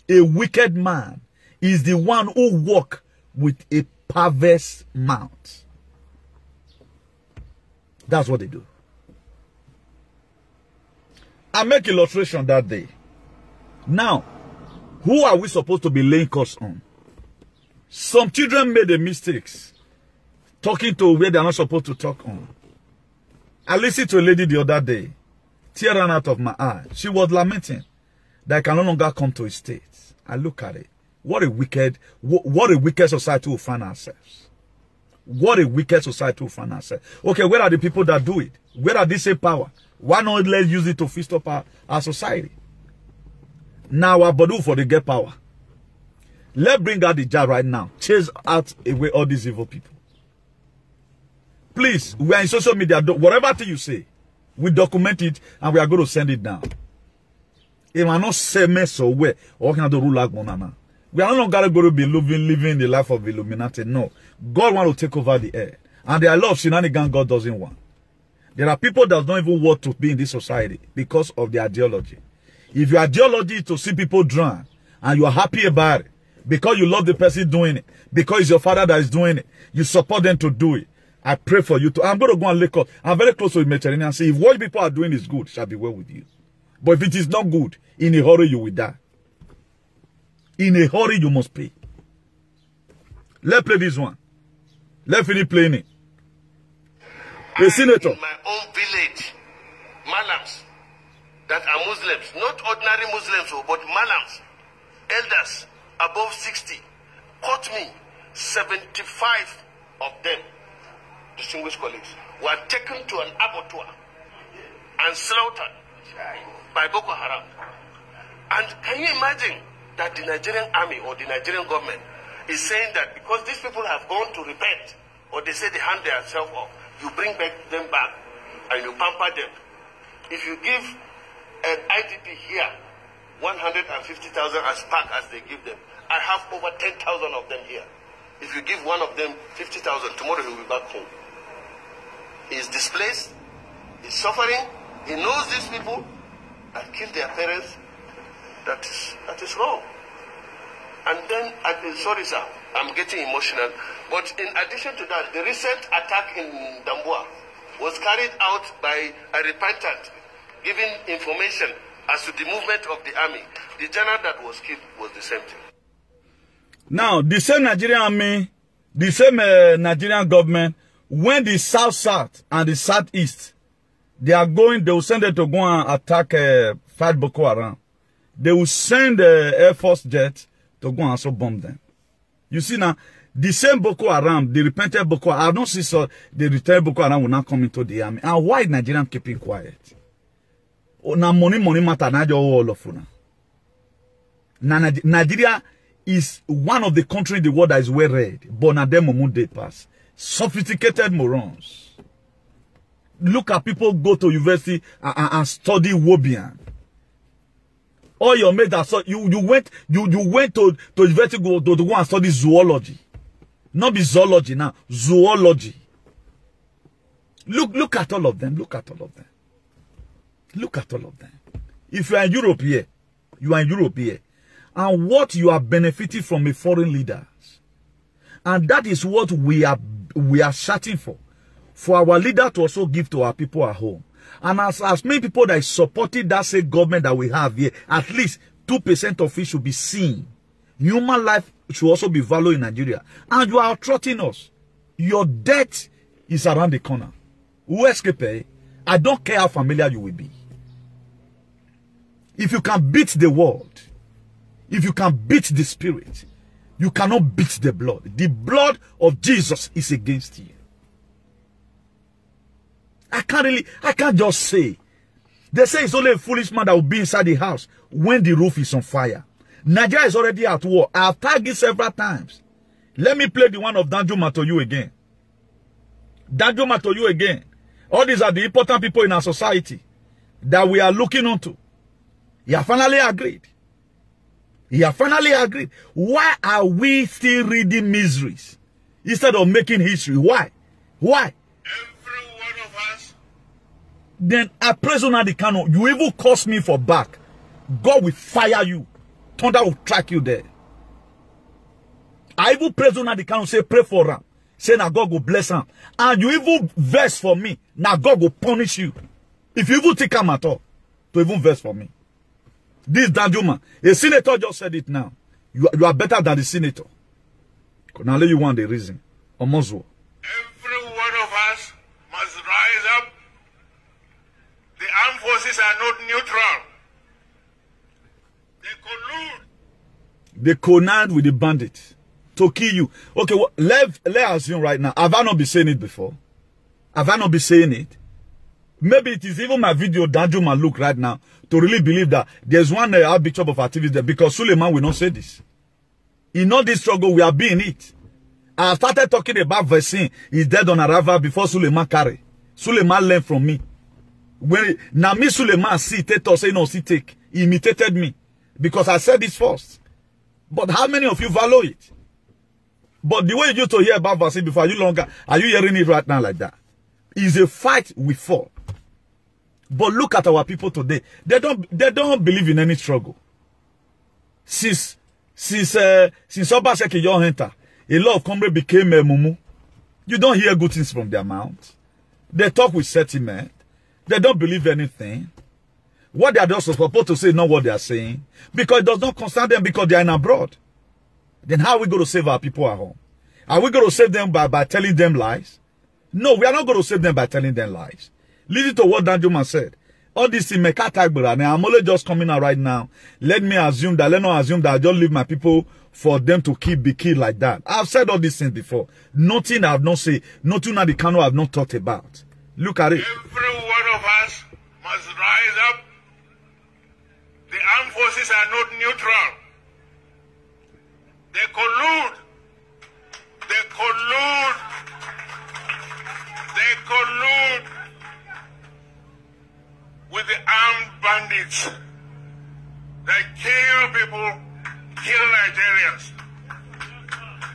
Speaker 1: a wicked man, is the one who walks with a perverse mouth. That's what they do. I make illustration that day. Now, who are we supposed to be laying curse on? Some children made a mistakes talking to where they're not supposed to talk on. I listened to a lady the other day. Tear ran out of my eye. She was lamenting that I can no longer come to a state. I look at it. What a wicked society we find ourselves. What a wicked society we find ourselves. Okay, where are the people that do it? Where are they say power? Why not let's use it to fist up our society? Now our body for the get power. Let's bring out the jar right now. Chase out away all these evil people. Please, we are in social media. Whatever thing you say, we document it and we are going to send it down. It will not say mess or where or can do rule like monana. We are no longer going to be living the life of Illuminati. No. God wants to take over the earth. And there are a lot of shenanigans God doesn't want. There are people that don't even want to be in this society because of their ideology. If your ideology is to see people drown, and you are happy about it, because you love the person doing it, because it's your father that is doing it, you support them to do it, I pray for you to. I'm going to go and look up. I'm very close to the Mediterranean and say, if what people are doing is good, it shall be well with you. But if it is not good, in a hurry you will die. In a hurry you must pay. Let's play this one. Let's finish playing it. The senator.
Speaker 4: In my own village, Malams, that are Muslims, not ordinary Muslims, but Malams, elders above 60, caught me. 75 of them, distinguished colleagues, were taken to an abattoir and slaughtered by Boko Haram. And can you imagine that the Nigerian army or the Nigerian government is saying that because these people have gone to repent, or they say they hand themselves off, you bring them back and you pamper them. If you give an IDP here 150,000 as pack as they give them, I have over 10,000 of them here. If you give one of them 50,000, tomorrow he will be back home. He is displaced, he's suffering, he knows these people and killed their parents. That is wrong. And then, sorry sir, I'm getting emotional, but in addition to that, the recent attack in Damboa was carried out by a repentant, giving information as to the movement of the army. The general that was killed was the same thing.
Speaker 1: Now, the same Nigerian army, the same Nigerian government, when the South and the Southeast, they will send them to go and attack, fight Boko Haram. They will send the Air Force jet to go and also bomb them. You see now, the same Boko Haram, the repented Boko Haram, I don't see so the returned Boko Haram will not come into the army. And why Nigerian keeping quiet? Now money matter, now all of you. Nigeria is one of the countries in the world that is well read, but now them they pass. Sophisticated morons. Look at people go to university and study Wobian. All your mates that saw you went to university to go and study zoology. Not be zoology now, zoology. Look at all of them. Look at all of them. Look at all of them. If you are in Europe here, you are in Europe here. And what you are benefiting from a foreign leaders. And that is what we are shouting for. For our leader to also give to our people at home. And as many people that is supporting that same government that we have here, at least 2% of it should be seen. Human life should also be valued in Nigeria. And you are trotting us. Your death is around the corner. Who escape? I don't care how familiar you will be. If you can beat the world, if you can beat the spirit, you cannot beat the blood. The blood of Jesus is against you. I can't just say. They say it's only a foolish man that will be inside the house when the roof is on fire. Nigeria is already at war. I have tagged it several times. Let me play the one of Danjuma to you again. Danjuma to you again. All these are the important people in our society that we are looking onto. He has finally agreed. He has finally agreed. Why are we still reading miseries instead of making history? Why? Why?
Speaker 4: Every one of us.
Speaker 1: Then I praise on the canon. You even curse me for back. God will fire you. Thunder will track you there. I even praise on the canon. Say pray for him. Say now God will bless him. And you even verse for me. Now God will punish you. If you even take him at all. To even verse for me. This Danjuma, a senator just said it now. You are better than the senator. Now let you want the reason. Omozo.
Speaker 4: Every one of us must rise up. The armed forces are not neutral. They collude.
Speaker 1: They connived with the bandits to kill you. Okay, well, let assume right now. Have I not been saying it before? Have I not been saying it? Maybe it is even my video Danjuma look right now to really believe that there's one Archbishop of activities there, because Suleiman will not say this. In all this struggle, we are being it. I started talking about vaccine. He's dead on arrival before Suleiman carry. Suleiman learned from me. When now me Suleiman see take or say no see take. He imitated me because I said this first. But how many of you value it? But the way you used to hear about vaccine before, are you hearing it right now like that? It's a fight we fought. But look at our people today. They don't believe in any struggle. Since Obaseki Young Hunter, a lot of comrades became a mumu. You don't hear good things from their mouth. They talk with sentiment. They don't believe anything. What they are just supposed to say is not what they are saying. Because it does not concern them because they are in abroad. Then how are we going to save our people at home? Are we going to save them by telling them lies? No, we are not going to save them by telling them lies. Listen to what Danjuma said. All this in Mekatagbara, I'm only just coming out right now. Let not assume that I just leave my people for them to be killed like that. I've said all these things before. Nothing I have not said, nothing that the Kano have not talked about. Look at it.
Speaker 5: Every one of us must rise up. The armed forces are not neutral. They collude. They collude. They collude with the armed bandits. They kill people, kill Nigerians.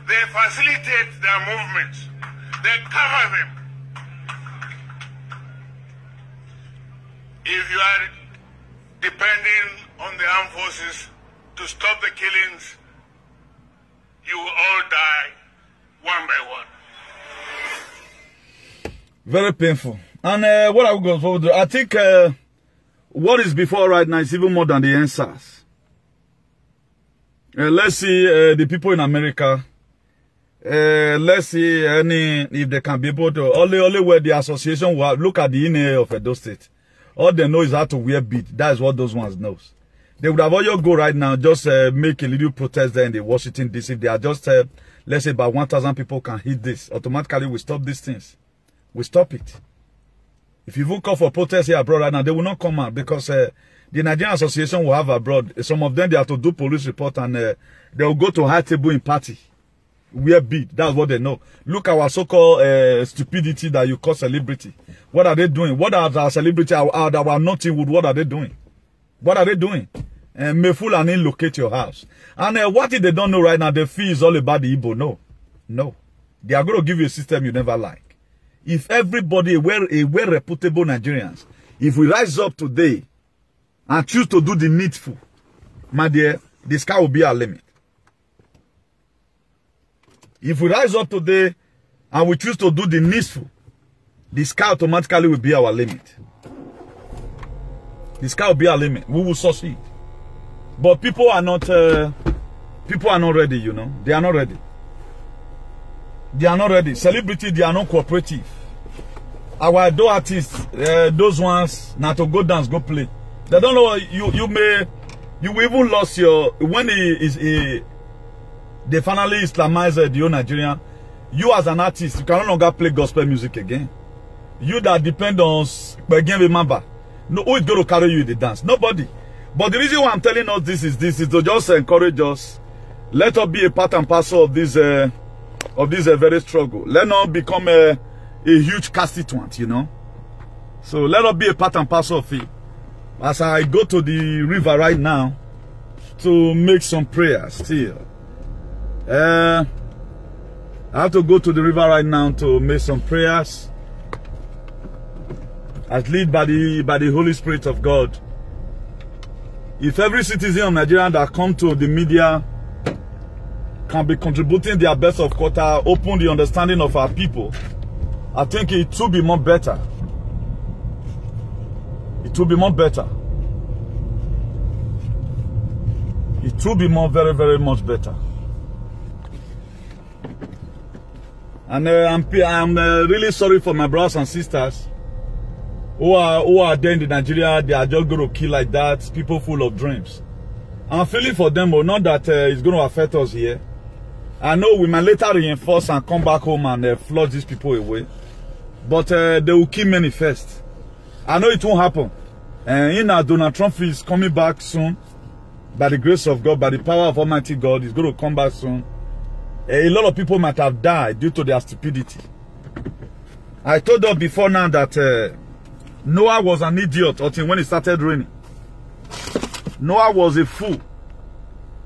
Speaker 5: They facilitate their movements. They cover them. If you are depending on the armed forces to stop the killings, you will all die one by one.
Speaker 1: Very painful. And what are we going forward to? I think what is before right now is even more than the answers. Let's see the people in America. Let's see if they can be able to. Only where the association will look at the inner of Edo State. All they know is how to wear bead. That is what those ones knows. They would have all go right now, just make a little protest there in the Washington DC. If they are just, let's say about 1,000 people can hit this, automatically we stop these things. We stop it. If you even call for protest here abroad right now, they will not come out because the Nigerian Association will have abroad. Some of them, they have to do police report and they will go to high table in party. Wear bead. That's what they know. Look at our so-called stupidity that you call celebrity. What are they doing? What are our celebrity, our nothing wood? What are they doing? What are they doing? May fool and locate your house. And what if they don't know right now? The fee is all about the Igbo. No. No. They are going to give you a system you never like. If everybody were reputable Nigerians, if we rise up today and choose to do the needful, my dear, the sky will be our limit. If we rise up today and we choose to do the needful, the sky automatically will be our limit. The sky will be our limit. We will succeed. But people are not ready, you know. They are not ready. They are not ready. Celebrity, they are not cooperative. Our idol artists, those ones, now to go dance, go play. They don't know, you will even lost your, when they finally Islamize the whole Nigerian, you as an artist, you can no longer play gospel music again. You that depend on, again remember, no, who is going to carry you in the dance? Nobody. But the reason why I'm telling us this is to just encourage us. Let us be a part and parcel of this very struggle. Let not become a huge constituent, you know. So let us be a part and parcel of it. As I go to the river right now to make some prayers still. I have to go to the river right now to make some prayers. As led by the Holy Spirit of God. If every citizen of Nigeria that come to the media can be contributing their best of quarter, open the understanding of our people, I think it will be more better. It will be more better. It will be more very, very much better. And I'm really sorry for my brothers and sisters who are there in Nigeria. They are just going to kill like that. People full of dreams. I'm feeling for them, but not that it's going to affect us here. I know we might later reinforce and come back home and flush these people away. But they will kill many first. I know it won't happen. And Donald Trump is coming back soon. By the grace of God, by the power of Almighty God, he's going to come back soon. A lot of people might have died due to their stupidity. I told us before now that Noah was an idiot until when it started raining. Noah was a fool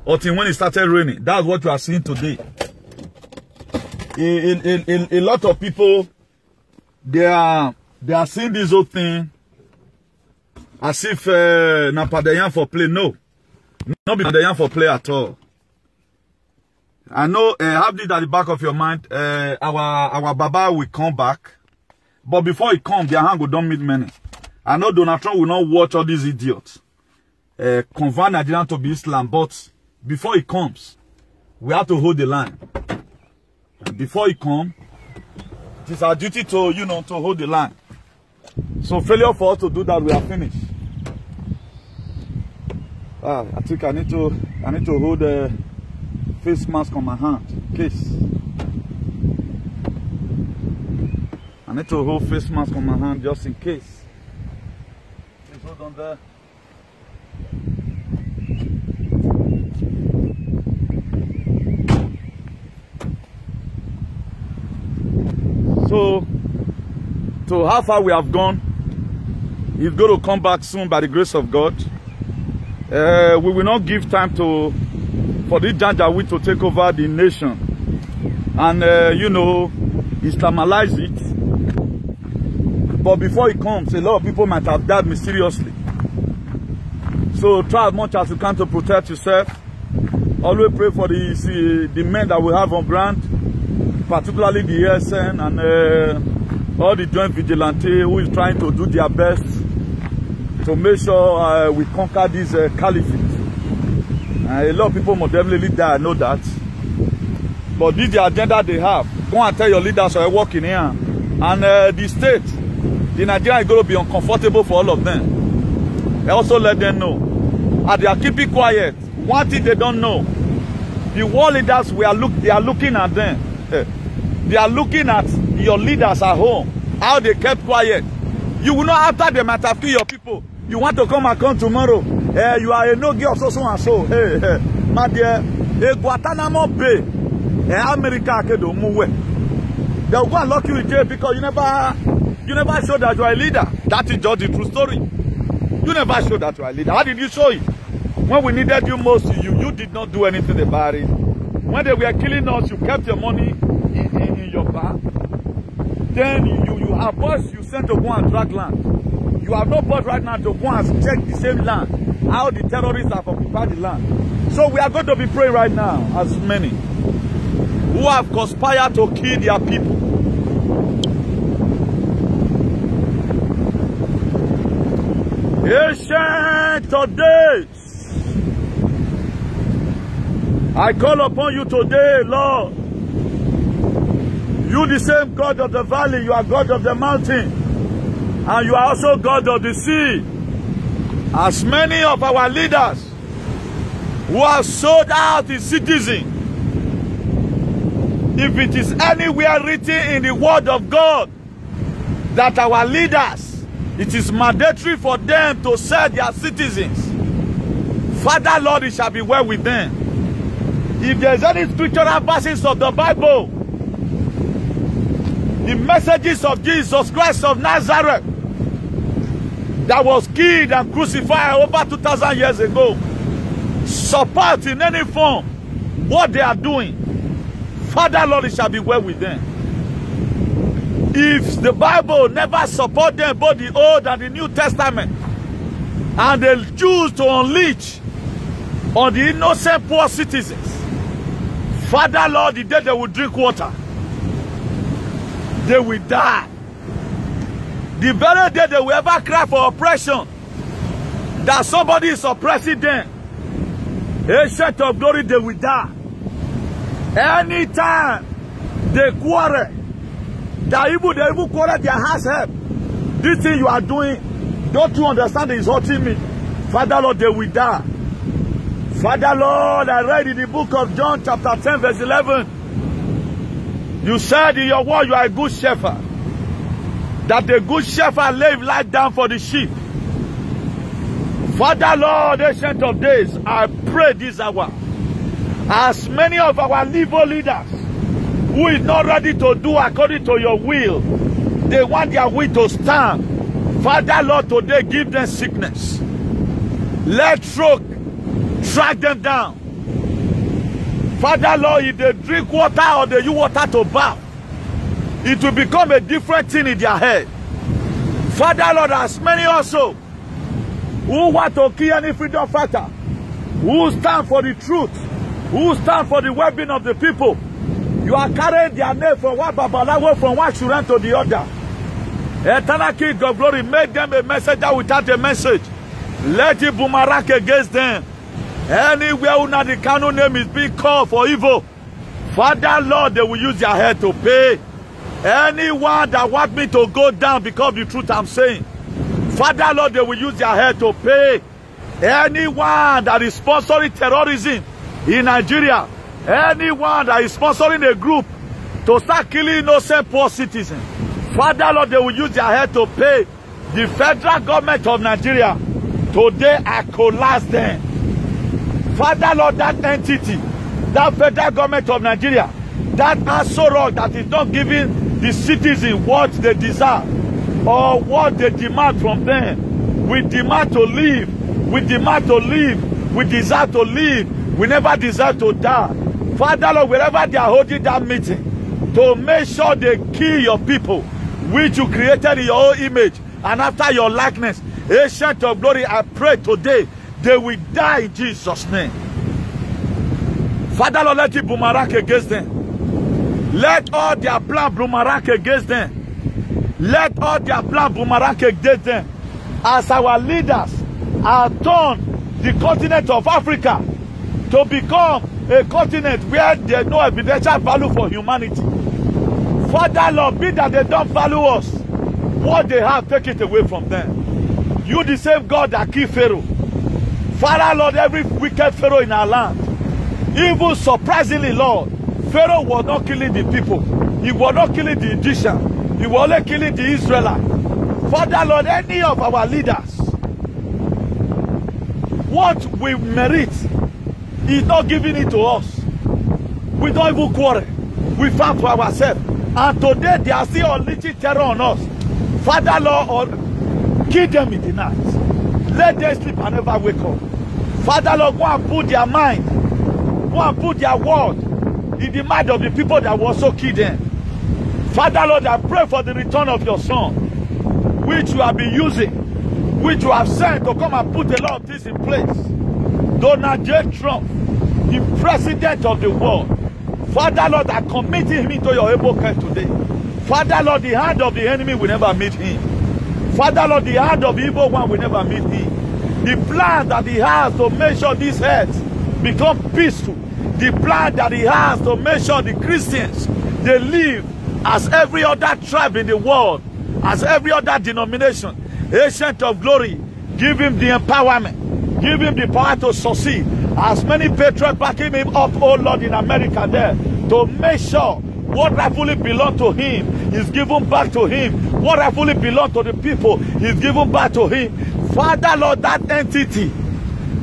Speaker 1: until when it started raining. That's what you are seeing today. A lot of people, they are seeing this whole thing as if Napadeyan for play. No, not be Napadeyan for play at all. I know, have this at the back of your mind. Our Baba will come back, but before he comes, their hand will don't meet many. I know Donald Trump will not watch all these idiots convert Nigeria to be Islam, but before he comes, we have to hold the line. And before he comes, it is our duty to, you know, to hold the line. So failure for us to do that, we are finished. I think I need to hold a face mask on my hand, in case. I need to hold face mask on my hand just in case. Please hold on there. So, to how far we have gone, he's going to come back soon by the grace of God. We will not give time for this Janjaweed to take over the nation and, you know, Islamize it. But before he comes, a lot of people might have died mysteriously. So try as much as you can to protect yourself. Always pray for the men that we have on ground, particularly the ASN and all the joint vigilante who is trying to do their best to make sure we conquer this caliphate. A lot of people must definitely die, I know that. But this is the agenda they have. Go and tell your leaders who are working here. And the state, the Nigeria is going to be uncomfortable for all of them. I also let them know. And they are keeping quiet. One thing they don't know. The world leaders, they are looking at them. They are looking at your leaders at home. How they kept quiet. You will not, after they might have killed your people. You want to come and come tomorrow. You are a no-gi of so and so. My dear, Guantanamo Bay, America, they will go and lock you in jail because you never showed that you are a leader. That is just the true story. You never showed that you are a leader. How did you show it? When we needed you most, you did not do anything about it. When they were killing us, you kept your money in your bank. Then you have boys you sent to go and drag land. You have no boss right now to go and check the same land. How the terrorists have occupied the land. So we are going to be praying right now, as many who have conspired to kill their people. Ancient of days, I call upon you today, Lord. You the same God of the valley, you are God of the mountain, and you are also God of the sea. As many of our leaders who have sold out the citizen, if it is anywhere written in the word of God that our leaders, it is mandatory for them to sell their citizens, Father Lord, it shall be well with them. If there is any scriptural verses of the Bible, the messages of Jesus Christ of Nazareth that was killed and crucified over 2,000 years ago, support in any form what they are doing, Father Lord, it shall be well with them. If the Bible never support them, both the Old and the New Testament, and they choose to unleash on the innocent poor citizens, Father Lord, the day they will drink water, they will die. The very day they will ever cry for oppression, that somebody is oppressing them, Ancient of glory, they will die. Anytime they quarrel, they even quarrel their house help. This thing you are doing, don't you understand, is hurting me? Father Lord, they will die. Father Lord, I read in the book of John chapter 10 verse 11. You said in your word you are a good shepherd. That the good shepherd laid life down for the sheep. Father Lord, Ancient of Days, I pray this hour. As many of our evil leaders who is not ready to do according to your will, they want their will to stand. Father Lord, today give them sickness. Let stroke track them down. Father Lord, if they drink water or they use water to bath, it will become a different thing in their head. Father Lord, as many also who want to kill any freedom fighter, who stand for the truth, who stand for the well-being of the people, you are carrying their name from one Babalawo, from one Shuran to the other. Eternal King of Glory, make them a messenger without a message. Let it boomerang against them. Anywhere una the Kanu name is being called for evil, Father Lord, they will use their head to pay. Anyone that want me to go down because of the truth I'm saying, Father Lord, they will use their head to pay. Anyone that is sponsoring terrorism in Nigeria, anyone that is sponsoring a group to start killing innocent poor citizens, Father Lord, they will use their head to pay. The federal government of Nigeria, today I collapse them. Father Lord, that entity, that federal government of Nigeria, that Aso Rock that is not giving the citizens what they deserve or what they demand from them. We demand to live. We demand to live. We desire to live. We never desire to die. Father Lord, wherever they are holding that meeting, to make sure they kill your people, which you created in your own image and after your likeness. Ancient of Glory, I pray today they will die in Jesus' name. Father Lord, let it boomerang against them. Let all their plan boomerang against them. Let all their plan boomerang against them. As our leaders are turned the continent of Africa to become a continent where there is no evidential value for humanity. Father Lord, be that they don't value us, what they have, take it away from them. You the same God that killed Pharaoh. Father Lord, every wicked Pharaoh in our land, even surprisingly, Lord, Pharaoh was not killing the people. He was not killing the Egyptians. He was only killing the Israelites. Father Lord, any of our leaders, what we merit is not giving it to us. We don't even quarrel. We fight for ourselves. And today they are still unleashing terror on us. Father Lord, kill them in the night. Let them sleep and never wake up. Father Lord, go and put their mind, go and put their word in the mind of the people that will also kill them. Father Lord, I pray for the return of your Son, which you have been using, which you have sent to come and put a lot of things in place. Donald J. Trump, the president of the world. Father Lord, I commit him into your able care today. Father Lord, the hand of the enemy will never meet him. Father Lord, the hand of the evil one will never meet him. The plan that he has to make sure this earth become peaceful. The plan that he has to make sure the Christians, they live as every other tribe in the world, as every other denomination. Ancient of Glory, give him the empowerment. Give him the power to succeed. As many patriots backing him up, oh Lord, in America there, to make sure what rightfully belongs to him is given back to him. What rightfully belongs to the people is given back to him. Father Lord, that entity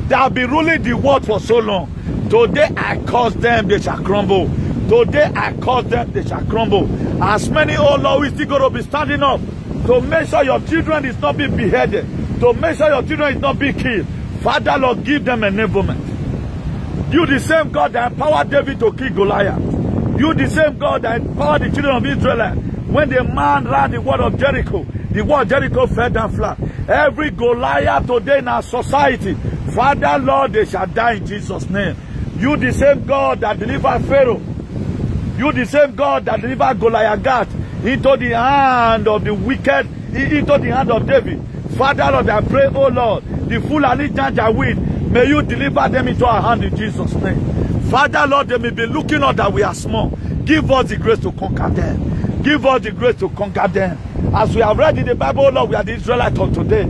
Speaker 1: that have been ruling the world for so long, today I curse them, they shall crumble. Today I curse them, they shall crumble. As many, oh Lord, we still going to be standing up to make sure your children is not being beheaded, to make sure your children is not being killed. Father Lord, give them enablement. You the same God that empowered David to kill Goliath. You the same God that empowered the children of Israel when the man ran the wall of Jericho. The wall of Jericho fell down flat. Every Goliath today in our society, Father Lord, they shall die in Jesus' name. You the same God that delivered Pharaoh. You the same God that delivered Goliath into the hand of the wicked, into the hand of David. Father Lord, I pray, oh Lord, the Fulani Janjaweed, may you deliver them into our hand in Jesus' name. Father Lord, they may be looking up that we are small. Give us the grace to conquer them. Give us the grace to conquer them. As we have read in the Bible, oh Lord, we are the Israelites of today.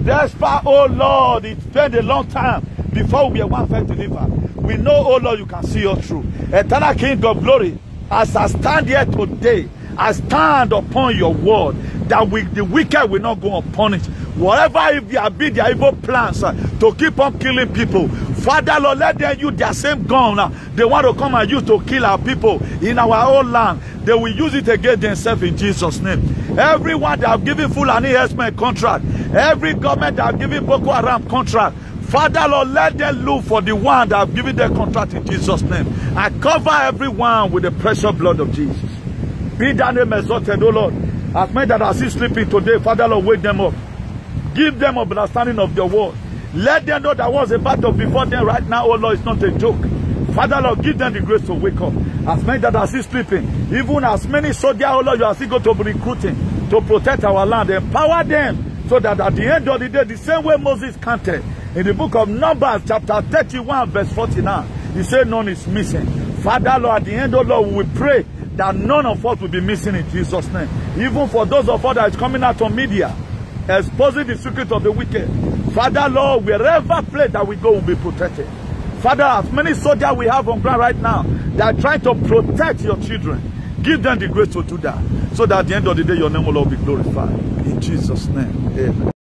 Speaker 1: Despite, oh Lord, it's been a long time before we are one faith deliver. We know, oh Lord, you can see us through. Eternal King of Glory, as I stand here today, I stand upon your word that the wicked will not go unpunished. Whatever if there have been their evil plans to keep on killing people, Father Lord, let them use their same gun they want to come and use to kill our people in our own land. They will use it against themselves in Jesus' name. Everyone that have given Fulani Herdsmen contract, every government that have given Boko Haram contract, Father, Lord, let them look for the one that have given their contract in Jesus' name. I cover everyone with the precious blood of Jesus. Be thy name exalted, O Lord. As many that are still sleeping today, Father, Lord, wake them up. Give them an understanding of your word. Let them know that what's a battle before them right now, oh Lord, it's not a joke. Father, Lord, give them the grace to wake up. As many that are still sleeping, even as many soldiers, oh Lord, you are still going to be recruiting to protect our land. Empower them so that at the end of the day, the same way Moses counted in the book of Numbers, chapter 31, verse 49, he said none is missing. Father, Lord, at the end, oh Lord, we pray that none of us will be missing in Jesus' name. Even for those of us that is coming out on media, exposing the secret of the wicked. Father, Lord, wherever place that we go will be protected. Father, as many soldiers we have on ground right now, they are trying to protect your children. Give them the grace to do that, so that at the end of the day, your name will all be glorified. In Jesus' name, amen.